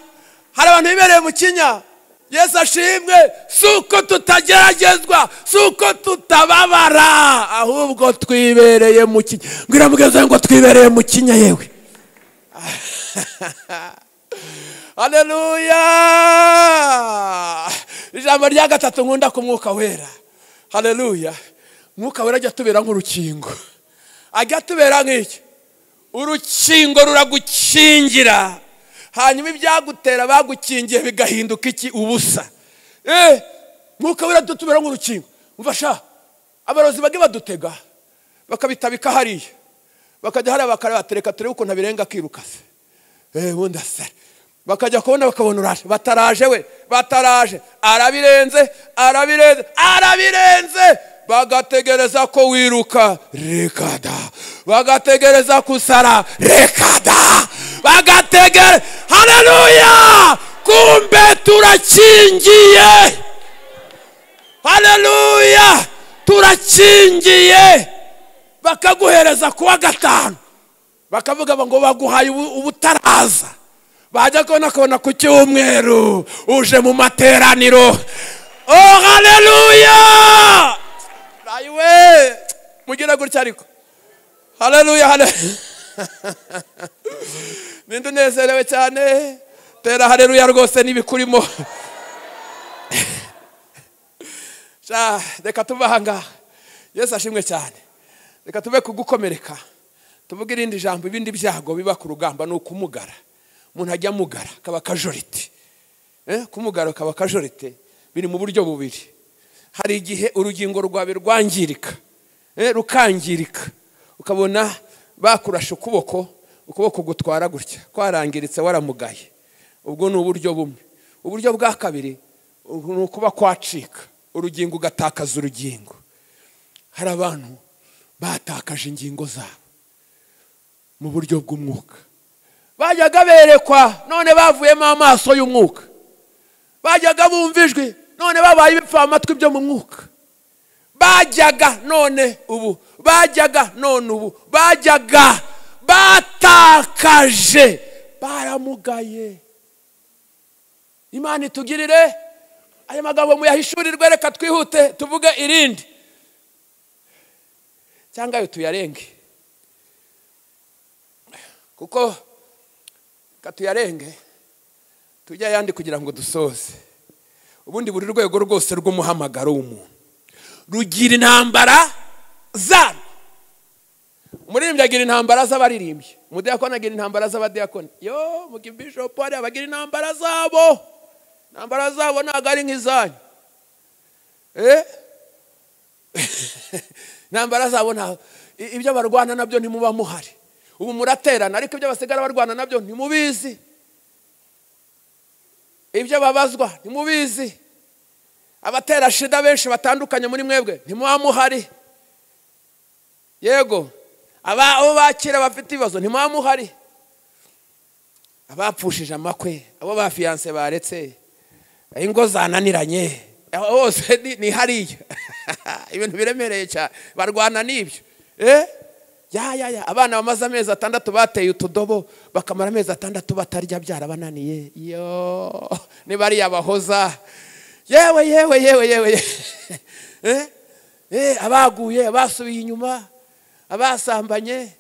S1: hari abantu bibereye mu kinya. Yesu ashimwe. Suko tutageragezwa, suko tutababara, ahubwo twibereye mu kinya. Ngira mugeze ngo twibereye mu kinya yewe. Haleluya. Ijambo rya gatatu nkunda ku mwuka wera. Haleluya. Mwuka wera ajya tubera nk'urukingo. Ajya tubera nk'iki? Urukingo ruragukingira. Hanyuma ibyagutera bagukingiye bigahinduka iki? Ubusa. Mwuka wera tubera nk'urukingo. Umfasha. Abarozi bage badutega, bakabitabika hariya, bakajya hariya bakabatereka turebe ukuntu abirenga akirukase. Wunda se. Bakajya kubona bakabona uraje. Bataraje we, bataraje. Arabirenze. Bagategereza ko wiruka, rekada. Bagategereza kusara, rekada. Bagategereza. Haleluya. Kumbe turakingiye. Haleluya. Turakingiye. Bakaguhereza kuwa gatanu, bakavuga ngo baguhaye ubutaraza. Bajya kubona ku cyumweru uje mu materaniro. Oh haleluya. Ayiwe mugira gutya ariko. Haleluya. Nindu nezerewe cyane. Tera haleluya rwose nibikurimo. Reka tubahanga. Yesu ashimwe cyane. Reka tube kugukomereka. Tuvuge irindi jambo, ibindi byago biba ku rugamba no kumugara. Umuntu ajya mugara kaba kajorite. Kumugara kaba kajorite biri mu buryo bubiri. Hari igihe urugingo rwawe rwangirika, rukangirika, ukabona bakurasha ukuboko gutwara gutya, kwarangiritse waramugaye. Ubwo ni uburyo bumwe. Uburyo bwa kabiri ni ukuba kwacika, urugingo ugatakaza urugingo. Hari abantu batakaje ingingo zabo mu buryo bw'umwuka. Bajyaga berekwa none bavuyemo amaso y'umwuka. Bajyaga bumva ijwi none babaye ibipfa amatwi byo mu mwuka. Bajyaga none ubu, bajyaga none ubu, bajyaga batakaje, baramugaye. Imana itugirire. Aya magambo muyahishurirwe, reka twihute tuvuge irindi cyangwa tuyarenge, kuko katuyarenge tujya yandi kugira ngo dusoze. Ubundi buri rwego rwose rw'umuhamagaro w'umuntu rugira intambara zarwo. Umuririmbyi agira intambara z'abaririmbyi, umudiyakoni agira intambara z'abadiyakoni. Yo mugibishop ari abagira intambara zabo. Intambara zabo ntabwo ari nk'izanyu. Intambara zabo ntabwo, ibyo barwana nabyo ntimuba muhari. Ubu muraterana ariko ibyo basigara barwana nabyo ntimubizi. Ibyo babazwa ntimubizi. Abatera shida benshi batandukanye muri mwebwe ntimuba muhari. Yego. Abo bakira bafite ibibazo ntimuba muhari. Abapfushije amakwe, abo ba fiancé baretse, ingo zananiranye, bose ni hariya. Ibintu biremereye cyane, barwana n'ibyo. Abana bamaze amezi 6 bateye utudobo, bakamara amezi 6 batarya byarabananiye. Yo ni bari yabahoza. Yewe. Abaguye, abasubiye inyuma, abasambanye,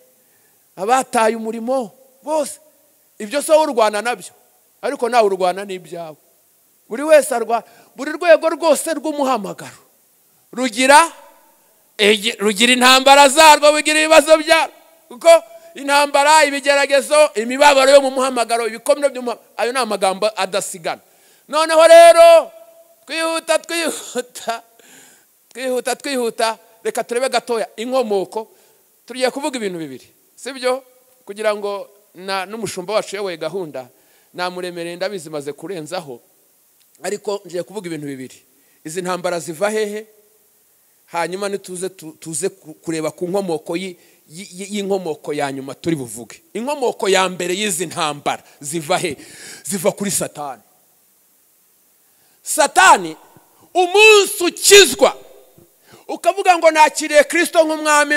S1: abataye umurimo, bose ibyo so urwana nabyo, ariko nawe urwana n'ibyawe. Buri wese buri rwego rwose rw'umuhamagaro rugira intambara zarwo, bigira ibibazo byarwo. Kuko intambara, ibigeragezo, imibabaro yo mu muhamagaro, ibikomere byo ayo ni amagambo adasigana. Noneho rero twihuta reka turebe gatoya inkomoko. Turiye kuvuga ibintu bibiri, sibyo? Kugira ngo n'umushumba wacu yewe gahunda namuremereye ndabizi maze kurenzaho. ariko ngiye kuvuga ibintu bibiri. Izi ntambara ziva hehe, hanyuma tuze kureba ku nkomoko y'inkomoko ya nyuma turi buvuge. Inkomoko ya mbere y'izi ntambara ziva he? Ziva kuri Satani. Satani umunsi ukizwa ukavuga ngo nakiriye Kristo nk'umwami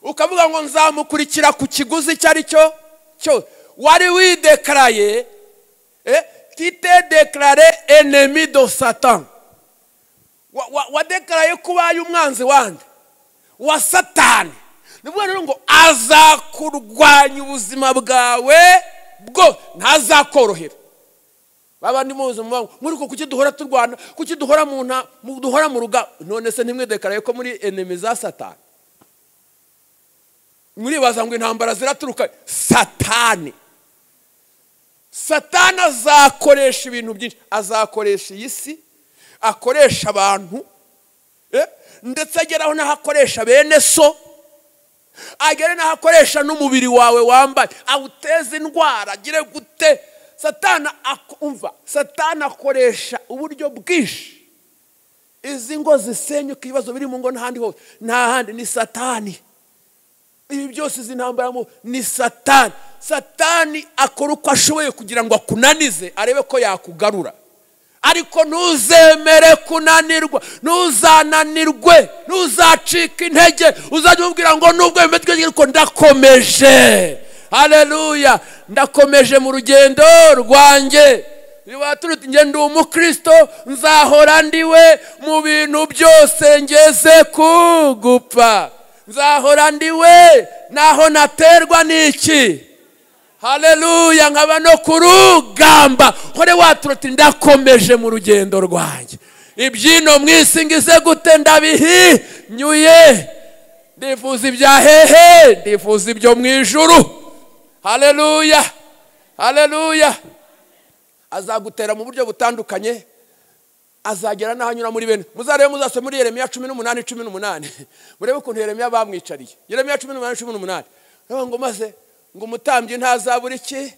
S1: ukavuga ngo nzamukurikira ku kiguzi cyari cyo wari widekaraye tite déclaré ennemi de Satan. Wadekaraye kubaye umwanzi wande wa Satani. Nivuga rero ngo azakurwanya ubuzima bwawe bwo ntazakorohera. Babandi muzi muri ko kuki duhora turwana, kuki duhora duhora mu ruga. None se nimwe dekaraye ko muri ennemi za Satani? Muri bazangwe intambara ziraturuka Satani. Satani azakoresha ibintu byinshi. Azakoresha iyi si, akoresha abantu, ndetse ageraho nahakoresha bene so, agere nahakoresha n'umubiri wawe wambaye, awuteze indwara, agire gute. Satani akoresha uburyo bwinshi. Izi ngo zisenyuka, ibibazo biri mu ngo n'ahandi hose, nta handi ni Satani. Ibi byose izi ntambara ni Satani. Satani akora uko ashoboye kugira ngo akunanize, arebe ko yakugarura. Ariko ntuzemere kunanirwa, ntuzananirwe, ntuzacika intege. Uzajya ubwira ngo nubwo bimetwe ariko ndakomeje. Haleluya, ndakomeje mu rugendo rwanjye. Niwaturuti nge ndi umukristo, nzahora ndiwe mu bintu byose ngeze kugupfa. Nzahora ndiwe naho naterwa n'iki. Haleluya, nkaba no kurugamba. Hore waturuti ndakomeje mu rugendo rwanjye. Ibyino mwisi ngize gute ndabihinyuye. Ndifuza ibya hehe, ndifuza ibyo mu ijuru. Haleluya, haleluya. Azagutera mu buryo butandukanye. Azagera n'ahanyura muri bene. Muzarebe muzase muri Yeremiya 18:18. Murebe ukuntu Yeremiya bamwicariye. Yeremiya 18:18. Ngo maze ngo umutambyi ntazabura iki,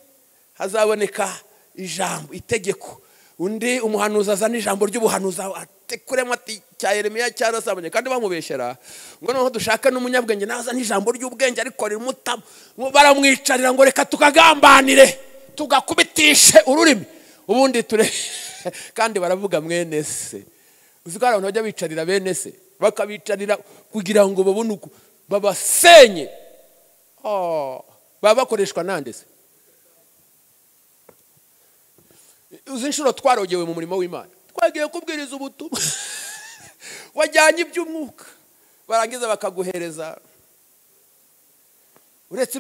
S1: hazaboneka ijambo, itegeko. Undi umuhanuzi azana ijambo ry'ubuhanuzi atekuremo ati cya Yeremiya cyarasabanye, kandi bamubeshyera ngo noneho dushaka n'umunyabwenge nazana ijambo ry'ubwenge ariko rimutamo. Baramwicarira ngo reka tukagambanire, tugakubitishe ururimi, ubundi ture kandi baravuga mwene se. Uziko abantu bajya bicarira bene se, bakabicarira kugira ngo babone uko babasenye. Baba bakoreshwa nande se? Uzi inshuro twarogewe mu murimo w'Imana, twagiye kubwiriza ubutumwa, wajyanye iby'umwuka, barangiza bakaguhereza uretse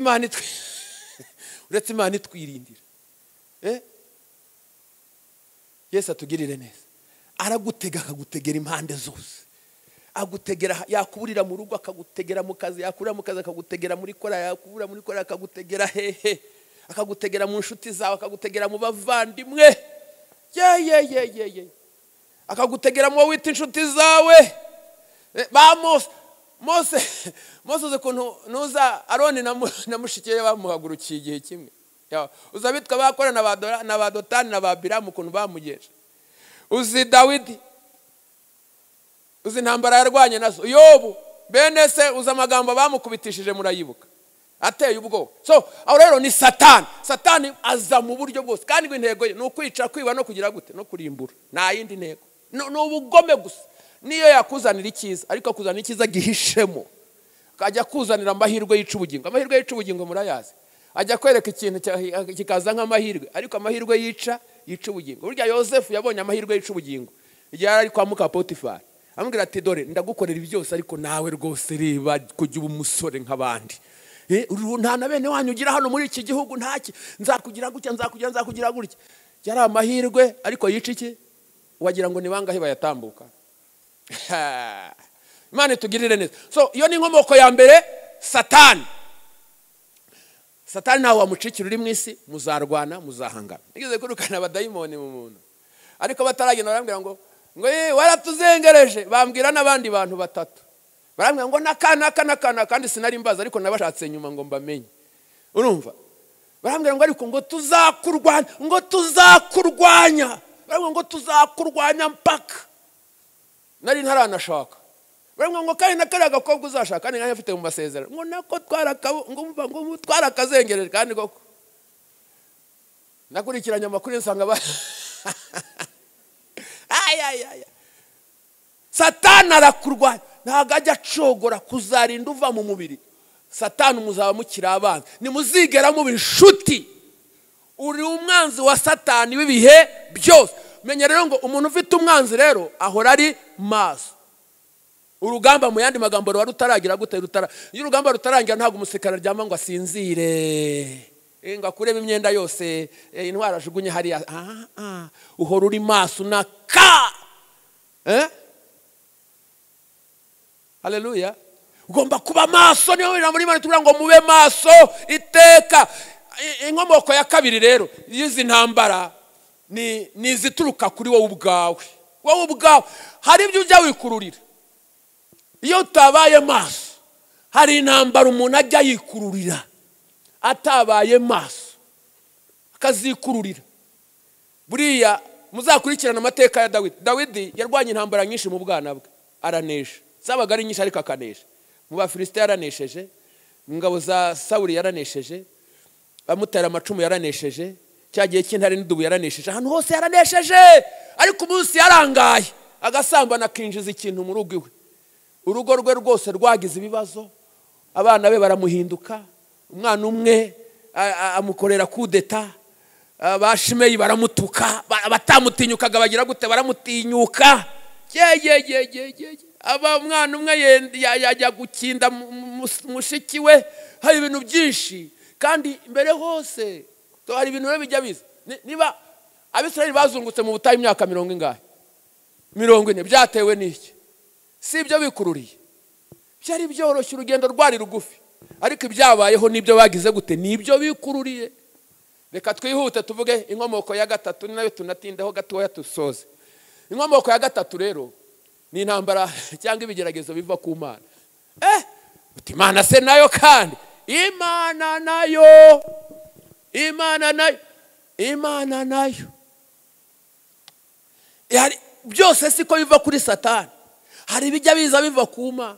S1: Imana itwirindira. Yesu atugirire neza. Aragutega, akagutegera impande zose. Agutegera, yakuburira mu rugo akagutegera mu kazi, yakurira mu kazi akagutegera muri kora, yakubura muri kora akagutegera hehe, akagutegera mu nshuti zawe, akagutegera mu bavandimwe. Akagutegera mu wita inshuti zawe. Mose ukuntu nuza Aroni na mushikiye bamuhagurukiye igihe kimwe. Uzabitwa bakora na ba Dotani na ba Biramu ukuntu bamugeje. Uzi Dawidi, uzi intambara yarwanye nazo. Yobu, bene se uzi amagambo bamukubitishije murayibuka, ateye ubwoba. So aho rero ni Satani. Satani aza mu buryo bwose, kandi intego ye ni ukwica, kwiba no kugira gute, no kurimbura. Nta yindi ntego, ni ubugome gusa. Niyo yakuzanira icyiza, ariko akuzanira icyiza gihishemo, akajya kuzanira amahirwe y'ubugingo. Amahirwe y'ubugingo murayazi, ajya kwereka ikintu kikaza nk'amahirwe, ariko amahirwe yica ubugingo. Burya Yosefu yabonye amahirwe y'ubugingo igihe ari kwa muka Potifari. Amubwira ati dore ndagukorera ibi byose, ariko nawe rwose reba kujya uba umusore nk'abandi. Nta na bene wanyu ugira hano muri iki gihugu, ntaki, nzakugira gutya, nzakugira gutya. Yari amahirwe, ariko yica iki? Wagira ngo ni bangahe bayatambuka. Imana itugirire neza. So iyo ni inkomoko ya mbere, Satani. Satani nawe wamucikira uri mu isi, muzarwana, muzahangana. Nigeze kurukana abadayimoni mu muntu, ariko bataragenda barambwira ngo waratuzengereje. Bambwira n'abandi bantu batatu, barambwira ngo nakana, kandi sinari mbaza, ariko nabashatse nyuma ngo mbamenye. Urumva? Barambwira ngo ariko ngo tuzakurwanya, ngo tuzakurwanya mpaka nari ntaranashaka ngo kandi nakariya gakobwa uzashaka kandi nkanya mfite mu masezerano ngo nako ngo twarakazengereje kandi koko nakurikiranye amakuru nsanga Satani arakurwanya ntago ajya acogora kuzarinda uva mu mubiri. Satani muzaba mukiri abana nimuzigera muba inshuti. Uri umwanzi wa Satani w'ibihe byose. Menya rero ngo umuntu ufite umwanzi rero ahora ari maso. Urugamba mu yandi magambo rwa rutaragira gute iyo urugamba rutarangira ntago umusekara ryama ngo asinzire ngo akurebe imyenda yose intwara ajugunye hariya uhora uri maso naka Haleluya. Ugomba kuba maso niyo ijambo ry'Imana tubwira ngo mube maso iteka. Inkomoko ya kabiri rero yizi ntambara ni izituruka kuri wowe ubwawe. Wowe ubwawe hari ibyo ujya wikururira. Iyo utabaye maso hari intambara umuntu ajya yikururira atabaye maso akazikururira. Buriya muzakurikirana amateka ya Dawidi yarwanye intambara nyinshi mu bwana bwe aranesha. Zabaga ari nyinshi ariko akanesha. Mu Bafilisitiya yaranesheje, mu ngabo za Sawuli yaranesheje, bamutera amacumu yaranesheje, cyagiye cy'intare n'idubu yaranesheje, ahantu hose yaranesheje. Ariko umunsi yarangaye agasambana akinjiza ikintu mu rugo iwe. Urugo rwe rwose rwagize ibibazo, abana be baramuhinduka, umwana umwe amukorera kudeta, abashimeyi baramutuka, batamutinyukaga bagira gute baramutinyuka. Aba mwana umwe yajya gukinda mushiki we. Hari ibintu byinshi kandi mbere hose hari ibintu bijya biza. Niba Abisirayeli bazungutse mu butayu imyaka 40 ingahe 40 byatewe n'iki? Si ibyo bikururiye. Byari byoroshye urugendo rwari rugufi. Ariko ibyabayeho nibyo bagize gute nibyo bikururiye. Reka twihute tuvuge inkomoko ya gatatu nayo tunatindeho gatoya tusoze. Inkomoko ya gatatu rero ni intambara cyangwa ibigeragezo biva ku Mana. Imana se nayo kandi Imana nayo yari byose siko biva kuri Satani. Hari bijya biza biva ku Mana.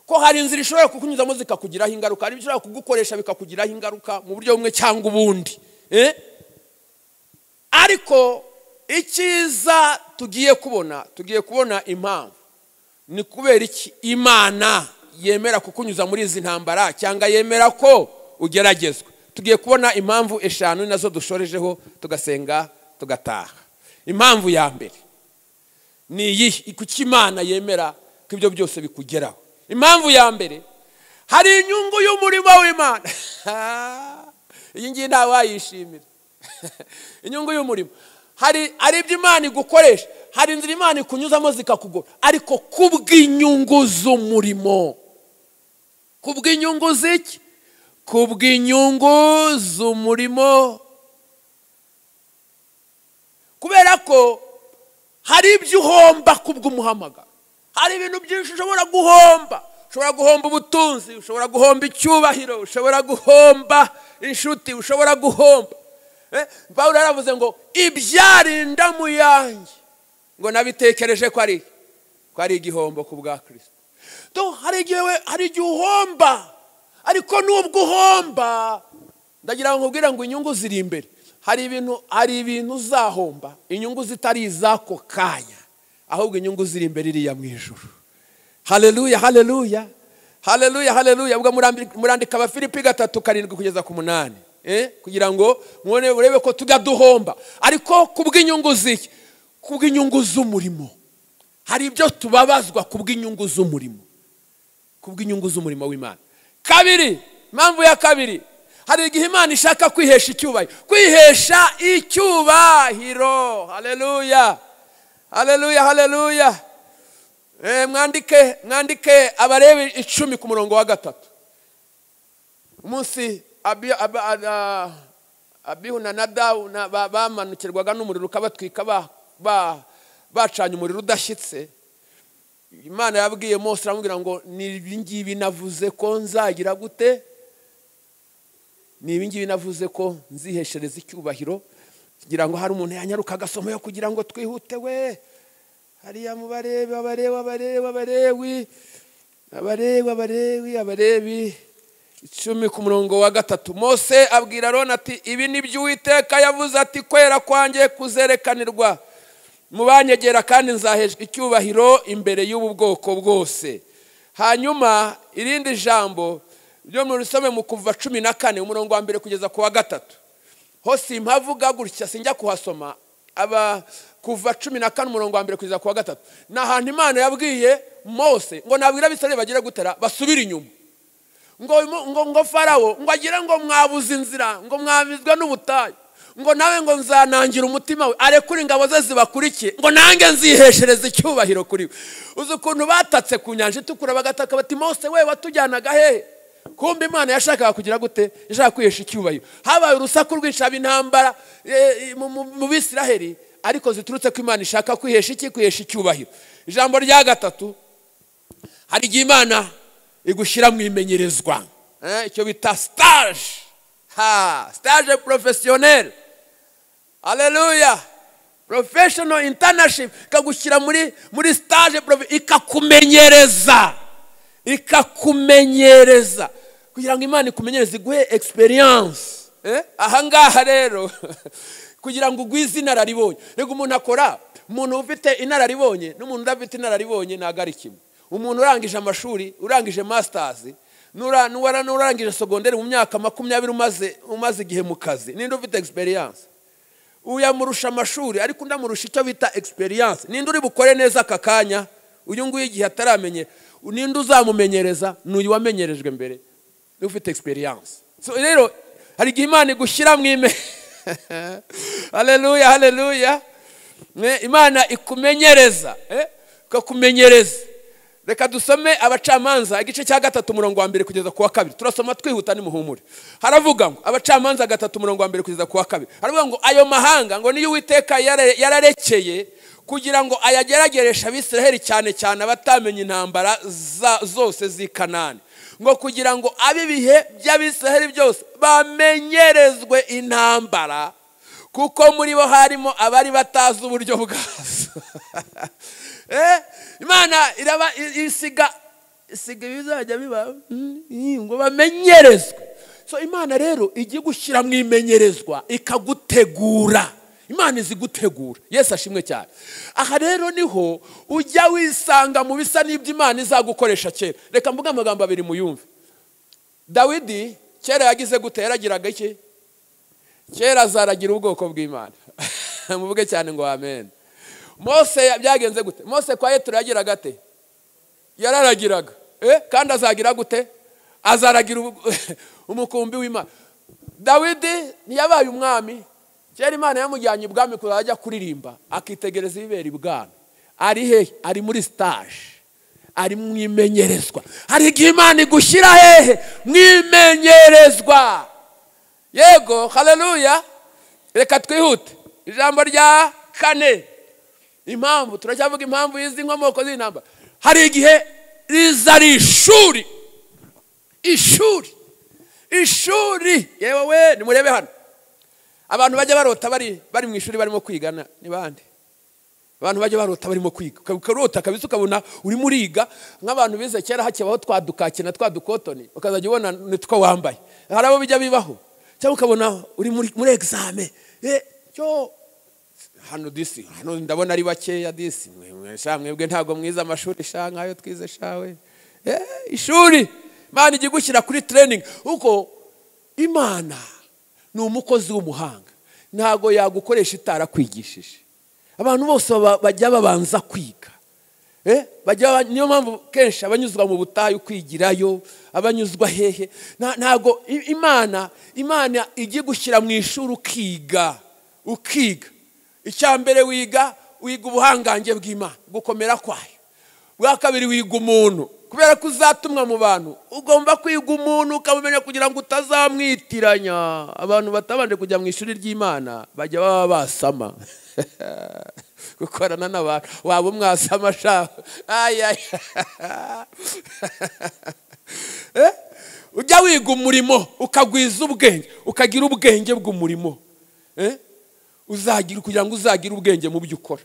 S1: Ko hari inzira ishobora kukunyuzamo zikakugiraho ingaruka, hari bishobora kugukoresha bikakugiraho ingaruka mu buryo bumwe cyangwa ubundi. Ariko ikiza tugiye kubona impamvu ni kubera iki Imana yemera kukunyuza muri izi ntambara cyangwa yemera ko ugeragezwa. Tugiye kubona impamvu eshanu nazo dushorejeho tugasenga tugataha. Impamvu ya mbere ni iyi kuki Imana yemera ko ibyo byose bikugeraho. Impamvu ya mbere hari inyungu y'umurimo w'Imana. Iyi ngiyi nta wayishimira. Inyungu y'umurimo hari ibyo Imana igukoresha, hari inzira Imana ikunyuzamo zikakugora, ariko kubw'inyungu z'umurimo. Kubw'inyungu z'iki? Kubw'inyungu z'umurimo. Kubera ko hari ibyo uhomba kubw'umuhamagaro. Hari ibintu byinshi ushobora guhomba. Ushobora guhomba ubutunzi, ushobora guhomba icyubahiro, ushobora guhomba inshuti, ushobora guhomba. Pawulo yaravuze ngo ibyarinda mu yanjye ngo nabitekereje ko ari igihombo ku bwa Kristo. Hari igihe uhomba, ariko nubwo uhomba ndagira ngo nkubwire ngo inyungu ziri imbere. Hari ibintu uzahomba, inyungu zitari izako kanya, ahubwo inyungu ziri imbere iriya mu ijuru. Haleluya, haleluya, haleluya, haleluya. Ubwo murandika Abafilipi 3:7 kugeza ku 8. Kugira ngo mwone urebe ko tujya duhomba, ariko kubw'inyungu z'iki? Kubw'inyungu z'umurimo. Hari ibyo tubabazwa kubw'inyungu z'umurimo, kubw'inyungu z'umurimo w'Imana. Kabiri, impamvu ya kabiri, hari igihe Imana ishaka kwihesha icyubahiro. Haleluya, haleluya, haleluya. Mwandike Abalewi 10 ku murongo wa 3. Umunsi Abihu na Nadabu bamanukirwaga n'umuriro ukabatwika bacanye umuriro udashyitse. Imana yabwiye Mose aramubwira ngo ni ngibi navuze ko nzagira gute ni ibingibi navuze ko nziheshereza icyubahiro kugira ngo hari umuntu yanyaruka agasoma yo kugira ngo twihute we hariya mu Abalewi 10 ku murongo wa 3. Mose abwira Aroni ati ibi ni byo Uwiteka yavuze ati kwera kwanjye kuzerekanirwa mu banyegera kandi nzaheshwa icyubahiro imbere y'ubu bwoko bwose. Hanyuma irindi jambo byo mu rusome mu Kuva 14 umurongo wa 1 kugeza ku wa 3 hose impavuga gutya sinjya kuhasoma aba Kuva 14 umurongo wa 1 kugeza ku wa 3 n'ahantu Imana yabwiye Mose ngo nabwira Abisirayeli bagire gutera basubira inyuma ngo Farawo ngo agira ngo mwabuze inzira ngo mwabizwa n'ubutayu ngo nawe ngo nzanangira umutima we arekura ingabo ze zibakurikiye ngo nange nziheshereza icyubahiro kuri we. Uzi ukuntu batatse ku nyanja itukura bagataka bati Mose we watujyanaga hehe? Kumbe Imana yashakaga kugira gute? Yashaka kwihesha icyubahiro. Habaye urusaku rw'ishaba intambara mu Bisiraheli ariko ziturutse ko Imana ishaka kwihesha icyubahiro. Ijambo rya 3 hari igihe Imana igushyira mu imenyerezwa icyo bita stage stage professionnel. Haleluya. Professional internship ikagushyira muri stage ikakumenyereza kugira ngo Imana ikumenyereze iguhe experience. Ahangaha rero kugira ngo ugwize inararibonye. Rego umuntu akora umuntu ufite inararibonye n'umuntu udafite inararibonye nagari kimwe. Umuntu urangije amashuri urangije masters n'urangije secondaire mu myaka 20 umaze igihe mu kazi ninde ufite experience? Uyamurusha amashuri ariko ndamurusha icyo bita experience. Ninde uri bukore neza akakanya uyu nguye igihe ataramenye ninde uzamumenyereza n'uyu wamenyerejwe mbere ufite experience. So rero hari igihe Imana igushyira mwime haleluya Imana ikumenyereza ikakumenyereza. Reka dusome Abacamanza igice cya 3 umurongo wa 1 kugeza ku wa 2. Turasoma twihuta nimuhumure. Haravuga ngo Abacamanza 3 umurongo wa 1 kugeza ku wa 2. Haravuga ngo ayo mahanga ngo niyo Uwiteka yararekeye kugira ngo ayagerageresha Abisiraheli cyane cyane abatamenye intambara zose z'i Kanani ngo kugira ngo abibihe by'Abisiraheli byose bamenyerezwe intambara kuko muri bo harimo abari batazi uburyo bwazo. Imana iraba isiga bizajya biba ngo bamenyerezwe. So Imana rero igiye gushyira mu imenyerezwa ikagutegura. Imana izi gutegura. Yesu ashimwe cyane. Aha rero niho ujya wisanga mu bisa n'ibyo Imana izagukoresha kera. Reka mvuga amagambo abiri muyumve. Dawidi kera yagize gute? Yaragiraga iki? Kera azaragira ubwoko bw'Imana. Muvuge cyane ngo amen. Mose byagenze gute? Mose kwa Yetro yagiraga ate? Yararagiraga. Kandi azagira gute? Azaragira umukumbi w'Imana. Dawidi ntiyabaye umwami. Kera Imana yamujyanye ibwami kuzajya kuririmba akitegereza ibibera ibwami. Ari he? Ari muri stage. Ari mwimenyerezwa. Hari igihe Imana igushyira hehe? Mwimenyerezwa. Yego, haleluya. Reka twihute. Ijambo rya 4. Impamvu turacyavuga impamvu yizi nkomoko z'intambara. Hari igihe riza ari ishuri yewe nimurebe hano abantu bajya barota bari mu ishuri barimo kwigana ni bande? Abantu bajya barota barimo kwiga ukarota kabisa ukabona uri muriga nk'abantu bize kera hakebaho twadukake na twadukotoni ukazajya ubona nitwo wambaye. Hari abo bijya bibaho cyangwa ukabona uri muri examen cyo hano disi hano ndabona ari bakeya disi mwebwe ntago mwiza amashuri nkayo twize shawe ishuri. Imana igiye gushyira kuri training uko Imana ni umukozi w'umuhanga ntago yagukoresha itarakwigishije. Abantu bose bajya babanza kwiga niyo mpamvu kenshi abanyuzwa mu butayu kwigirayo abanyuzwa hehe ntago Imana igiye gushyira mu ishuri ukiga icyambere wiga ubuhangange bw'Imana gukomera kwayo. Bwa kabiri wiga umuntu kubera ko uzatumwa mu bantu ugomba kwiga umuntu ukamenya kugira ngo utazamwitiranya. Abantu batabanje kujya mu ishuri ry'Imana bajya baba basama gukorana n'abantu waba umwasama shaho ujya wiga umurimo ukagwiza ubwenge, ukagira ubwenge bw'umurimo, uzagira kugira ngo uzagire ubwenge mu byo ukora,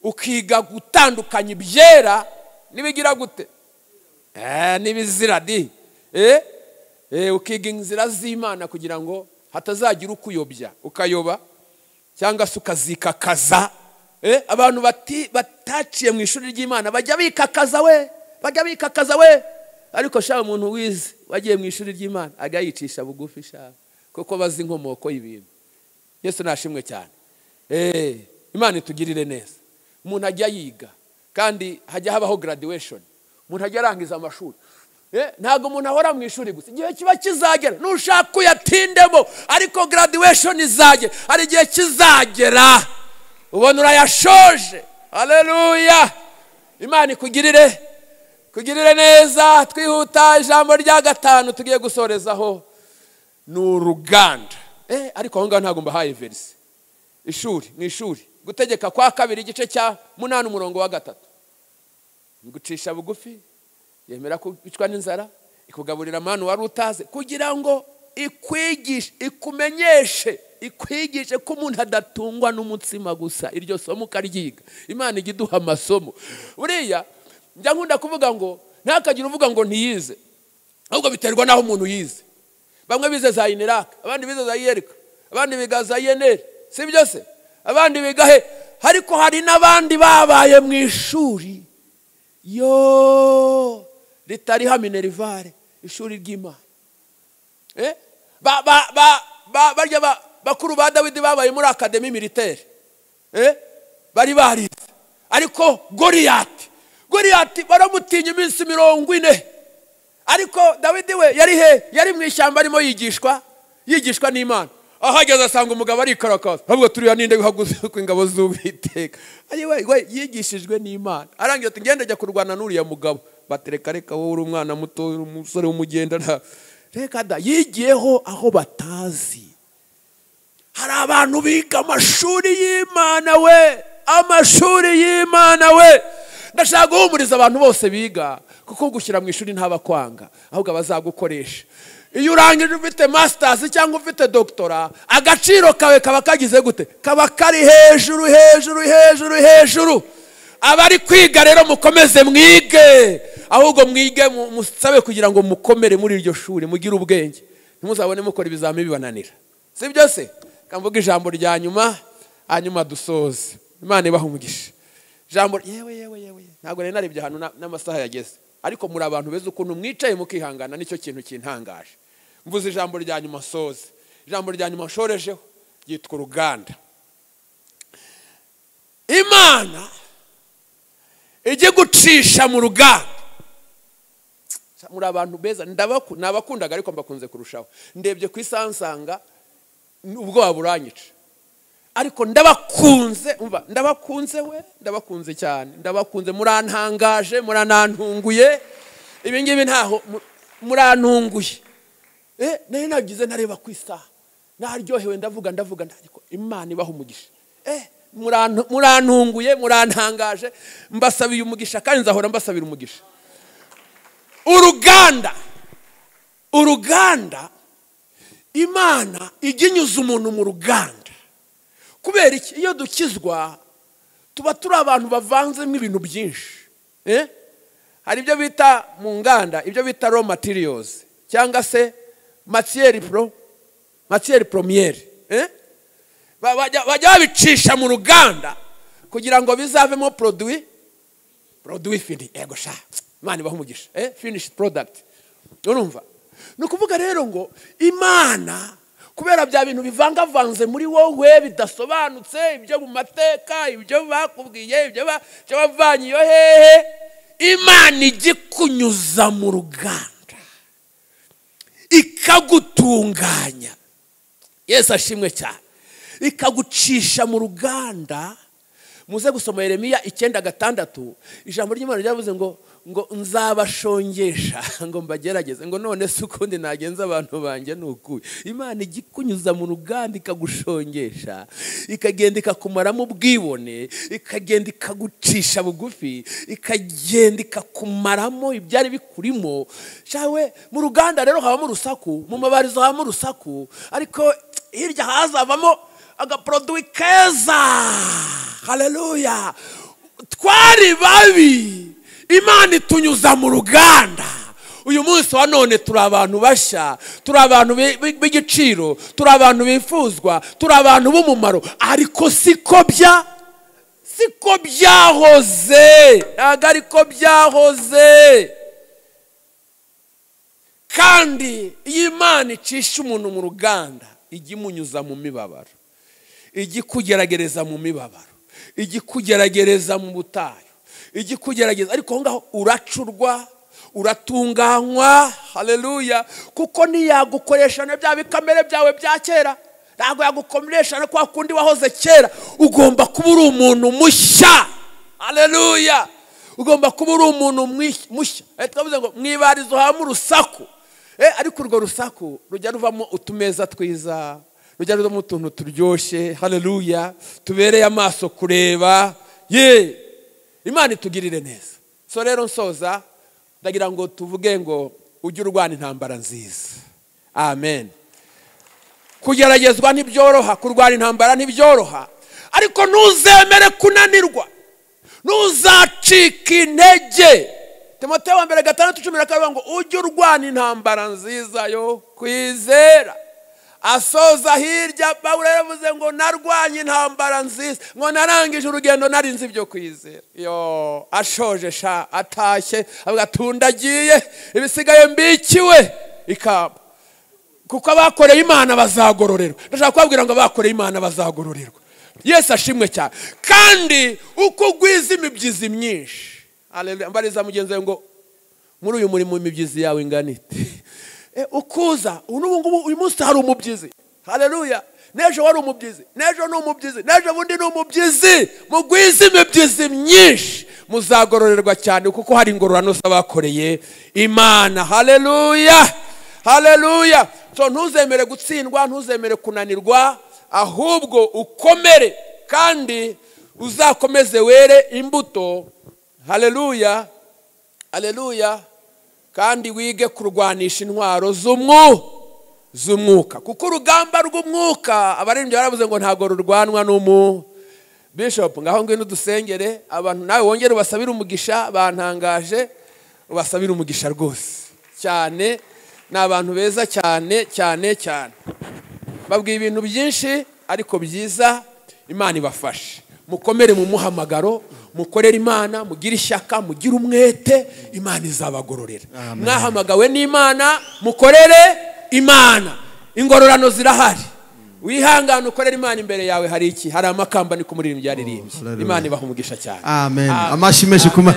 S1: ukiga gutandukanya ibyera nibigira gute n'ibizira di, ukiga inzira z'Imana kugira ngo hatazagira ukuyobya ukayoba cyangwa se ukazikakaza. Abantu bataciye mu ishuri ry'Imana bajya bikakaza we, ariko sha umuntu wize wagiye mu ishuri ry'Imana agayicisha bugufi sha, kuko bazi inkomoko y'ibintu. Yesu nashimwe cyane. Imana itugirire neza. Umuntu ajya yiga kandi hajya habaho graduation, umuntu ajya arangiza amashuri. Ntago umuntu ahora mu ishuri gusa, igihe kiba kizagera nushaka uyatindemo, ariko graduation izagera, hari igihe kizagera ubona urayashoje. Haleluya. Imana ikugirire neza. Twihuta ijambo rya gatanu tugiye gusorezaho ni uruganda. Ariko aho ngaho ntago mbahaye verse. Mu ishuri Gutegeka kwa kabiri igice cya 8 umurongo wa 3. Ngucisha bugufi, yemera kwicwa n'inzara, ikugaburira manu wari utaze, kugira ngo ikwigishe ko umuntu adatungwa n'umutsima gusa. Iryo somo ukaryiga. Imana igiduha amasomo. Buriya njya nkunda kuvuga ngo ntakagira uvuga ngo ntiyize, ahubwo biterwa naho umuntu yize. Bamwe bize za Ineraka, abandi bize za Yerika, abandi biga za Yeneri, si byo se? Abandi biga he, ariko hari n'abandi babaye mu ishuri ritari haminerivare, ishuri ry'Imana. Barya bakuru ba Dawidi babaye muri akademi militaire, bari barize. Ariko Goliyati baramutinya iminsi 40. Ariko Dawidi we yari mu ishyamba arimo yigishwa n'Imana. Ahageze asanga umugabo ari karakaza, ahubwo turiya ninde bihaguze ku ingabo z'Uwiteka. We yigishijwe n'Imana. Arangiye ati ngende ajya kurwana n'uriya mugabo. Batereka reka wowe uri umwana muto, umusore w'umugenda, reka da yigiyeho aho batazi. Hari abantu biga amashuri y'Imana we, ndashaka guhumuriza abantu bose biga, kuko gushyira mu ishuri ntabakwanga, ahubwo abazagukoresha. Iyo urangije ufite masters cyangwa ufite doctora, agaciro kawe kaba kagize gute? Kaba kari hejuru. Abari kwiga rero mukomeze mwige, ahubwo mwige musabe kugira ngo mukomere muri iryo shuri, mugire ubwenge, ntimuzabone mukora ibizami bibananira. Si byo se? Kamvuga ijambo rya nyuma, hanyuma dusoze. Imana ibaha umugisha. Ijambo yewe ntabwo nari narebye hano n'amasaha yageze, ariko muri abantu beza ukuntu mwicaye mukihangana, nicyo kintu kintangaje. Mvuze ijambo rya nyuma soze. Ijambo rya nyuma nshorejeho ryitwa uruganda. Imana ijye gucisha mu ruganda. Muri abantu beza nabakundaga, ariko mbakunze kurushaho. Ndebye ku isansanga ubwo waburanyica, ariko ndabakunze cyane, ndabakunze, murantangaje, muranantunguye. Ibi ngibi ntaho murantunguye. Nari nagize nareba ku isaha, naryohewe, ndavuga ariko Imana ibaha umugisha. Murantunguye, murantangaje, mbasabiye umugisha kandi nzahora mbasabira umugisha. Uruganda Imana ijya inyuza umuntu mu ruganda. Kubera iki? Iyo dukizwa tuba turi abantu bavanzemo ibintu byinshi. Hari ibyo bita mu nganda, ibyo bita raw materials cyangwa se matière première. Bajya babicisha mu ruganda kugira ngo bizavemo produit fini. Ego sha, Imana ibaha umugisha. Finished product. Urumva? Nukuvuga rero ngo Imana kubera bya bintu bivangavanze muri wowe bidasobanutse, ibyo mu mateka, ibyo bakubwiye, ibyo bavanye yo hehe, Imana igikunyuza mu ruganda ikagutunganya. Yesu ashimwe cyane. Ikagucisha mu ruganda muze gusoma Yeremiya 9:6 ijambo ry'Imana ryavuze ngo nzabashongesha ngo mbagerageze ngo none se ukundi nagenza abantu banjye nukuye. Imana igikunyuza mu ruganda ikagushongesha, ikagenda ikakumaramo ubwibone, ikagenda ikagucisha bugufi, ikagenda ikakumaramo ibyari bikurimo. Shawe mu ruganda rero habamo urusaku, mu mabarizo habamo urusaku, ariko hirya hazavamo agaproduit keza. Haleluya. Twari babi, Imana itunyuza mu ruganda. Uyu munsi wa none turi abantu basha, turi abantu b'igiciro, turi abantu bifuzwa, turi abantu b'umumaro, ariko siko byahoze, ariko byahoze. Kandi iyo Imana icisha umuntu mu ruganda, ijya imunyuza mu mibabaro, ijya ikugeragereza mu mibabaro, ijya ikugeragereza mu butayu, ijya ikugerageza, ariko aho ngaho uracurwa, uratunganywa. Haleluya. Kuko ntiyagukoresha na bya bikamere byawe bya kera, ntabwo yagukoresha na kwa kundi wahoze kera. Ugomba kuba uri umuntu mushya. Haleluya. Ugomba kuba uri umuntu mushya. Twavuze ngo mwibarizo hamwe urusaku, ariko urwo rusaku rujya ruvamo utumeza twiza, rujya ruvamo utuntu turyoshye. Haleluya. Tubereye amaso kureba. Imana itugirire neza. So rero nsoza ndagira ngo tuvuge ngo ujye urwana intambara nziza. Amen. Kugeragezwa ntibyoroha, kurwana intambara ntibyoroha, ariko ntuzemere kunanirwa, ntuzacika intege. Timoteyo 2:6 ngo ujye urwana intambara nziza yo kwizera. Asoza hirya Pawulo yavuze ngo narwanye intambara nziza, ngo narangije urugendo narinzi ibyo kwizera. Ashoje sha atashye avuga tundagiye, ibisigaye mbikiwe ikamba. Kuko abakoreye Imana bazagororerwa. Ndashaka kubabwira ngo abakoreye Imana bazagororerwa. Yesu ashimwe cyane. Kandi uko ugwiza imibyizi myinshi, haleluya, mbariza mugenzi wawe ngo muri uyu murimo imibyizi yawe inganite. Ukuza uyu munsi hari umubyizi. Haleluya. Nejo wari umubyizi, nejo ni umubyizi, nejo bundi ni umubyizi. Mugwiza imibyizi myinshi muzagororerwa cyane, kuko hari ingororano z'abakoreye Imana. Haleluya. Haleluya. So ntuzemere gutsindwa, ntuzemere kunanirwa, ahubwo ukomere kandi uzakomeze were imbuto. Haleluya. Haleluya. Kandi wige kurwanisha intwaro z'umwuka, kuko urugamba rw'umwuka abaririmbyi baravuze ngo ntago rurwanwa Bishop. Ngaho ngwino dusengere abantu, nawe wongere ubasabire umugisha. Bantangaje, ubasabire umugisha rwose cyane. Ni abantu beza cyane cyane cyane, babwiye ibintu byinshi ariko byiza. Imana ibafashe, mukomere mu muhamagaro, mukorere Imana, mugire ishyaka, mugire umwete, Imana izabagororera. Mwahamagawe n'Imana, mukorere Imana, ingororano zirahari. Wihangane ukorere Imana, imbere yawe hari iki? Hari amakamba ni kumuririmbyi yaririmbye. Imana ibaha umugisha cyane. Amen. Amashyi menshi kuma.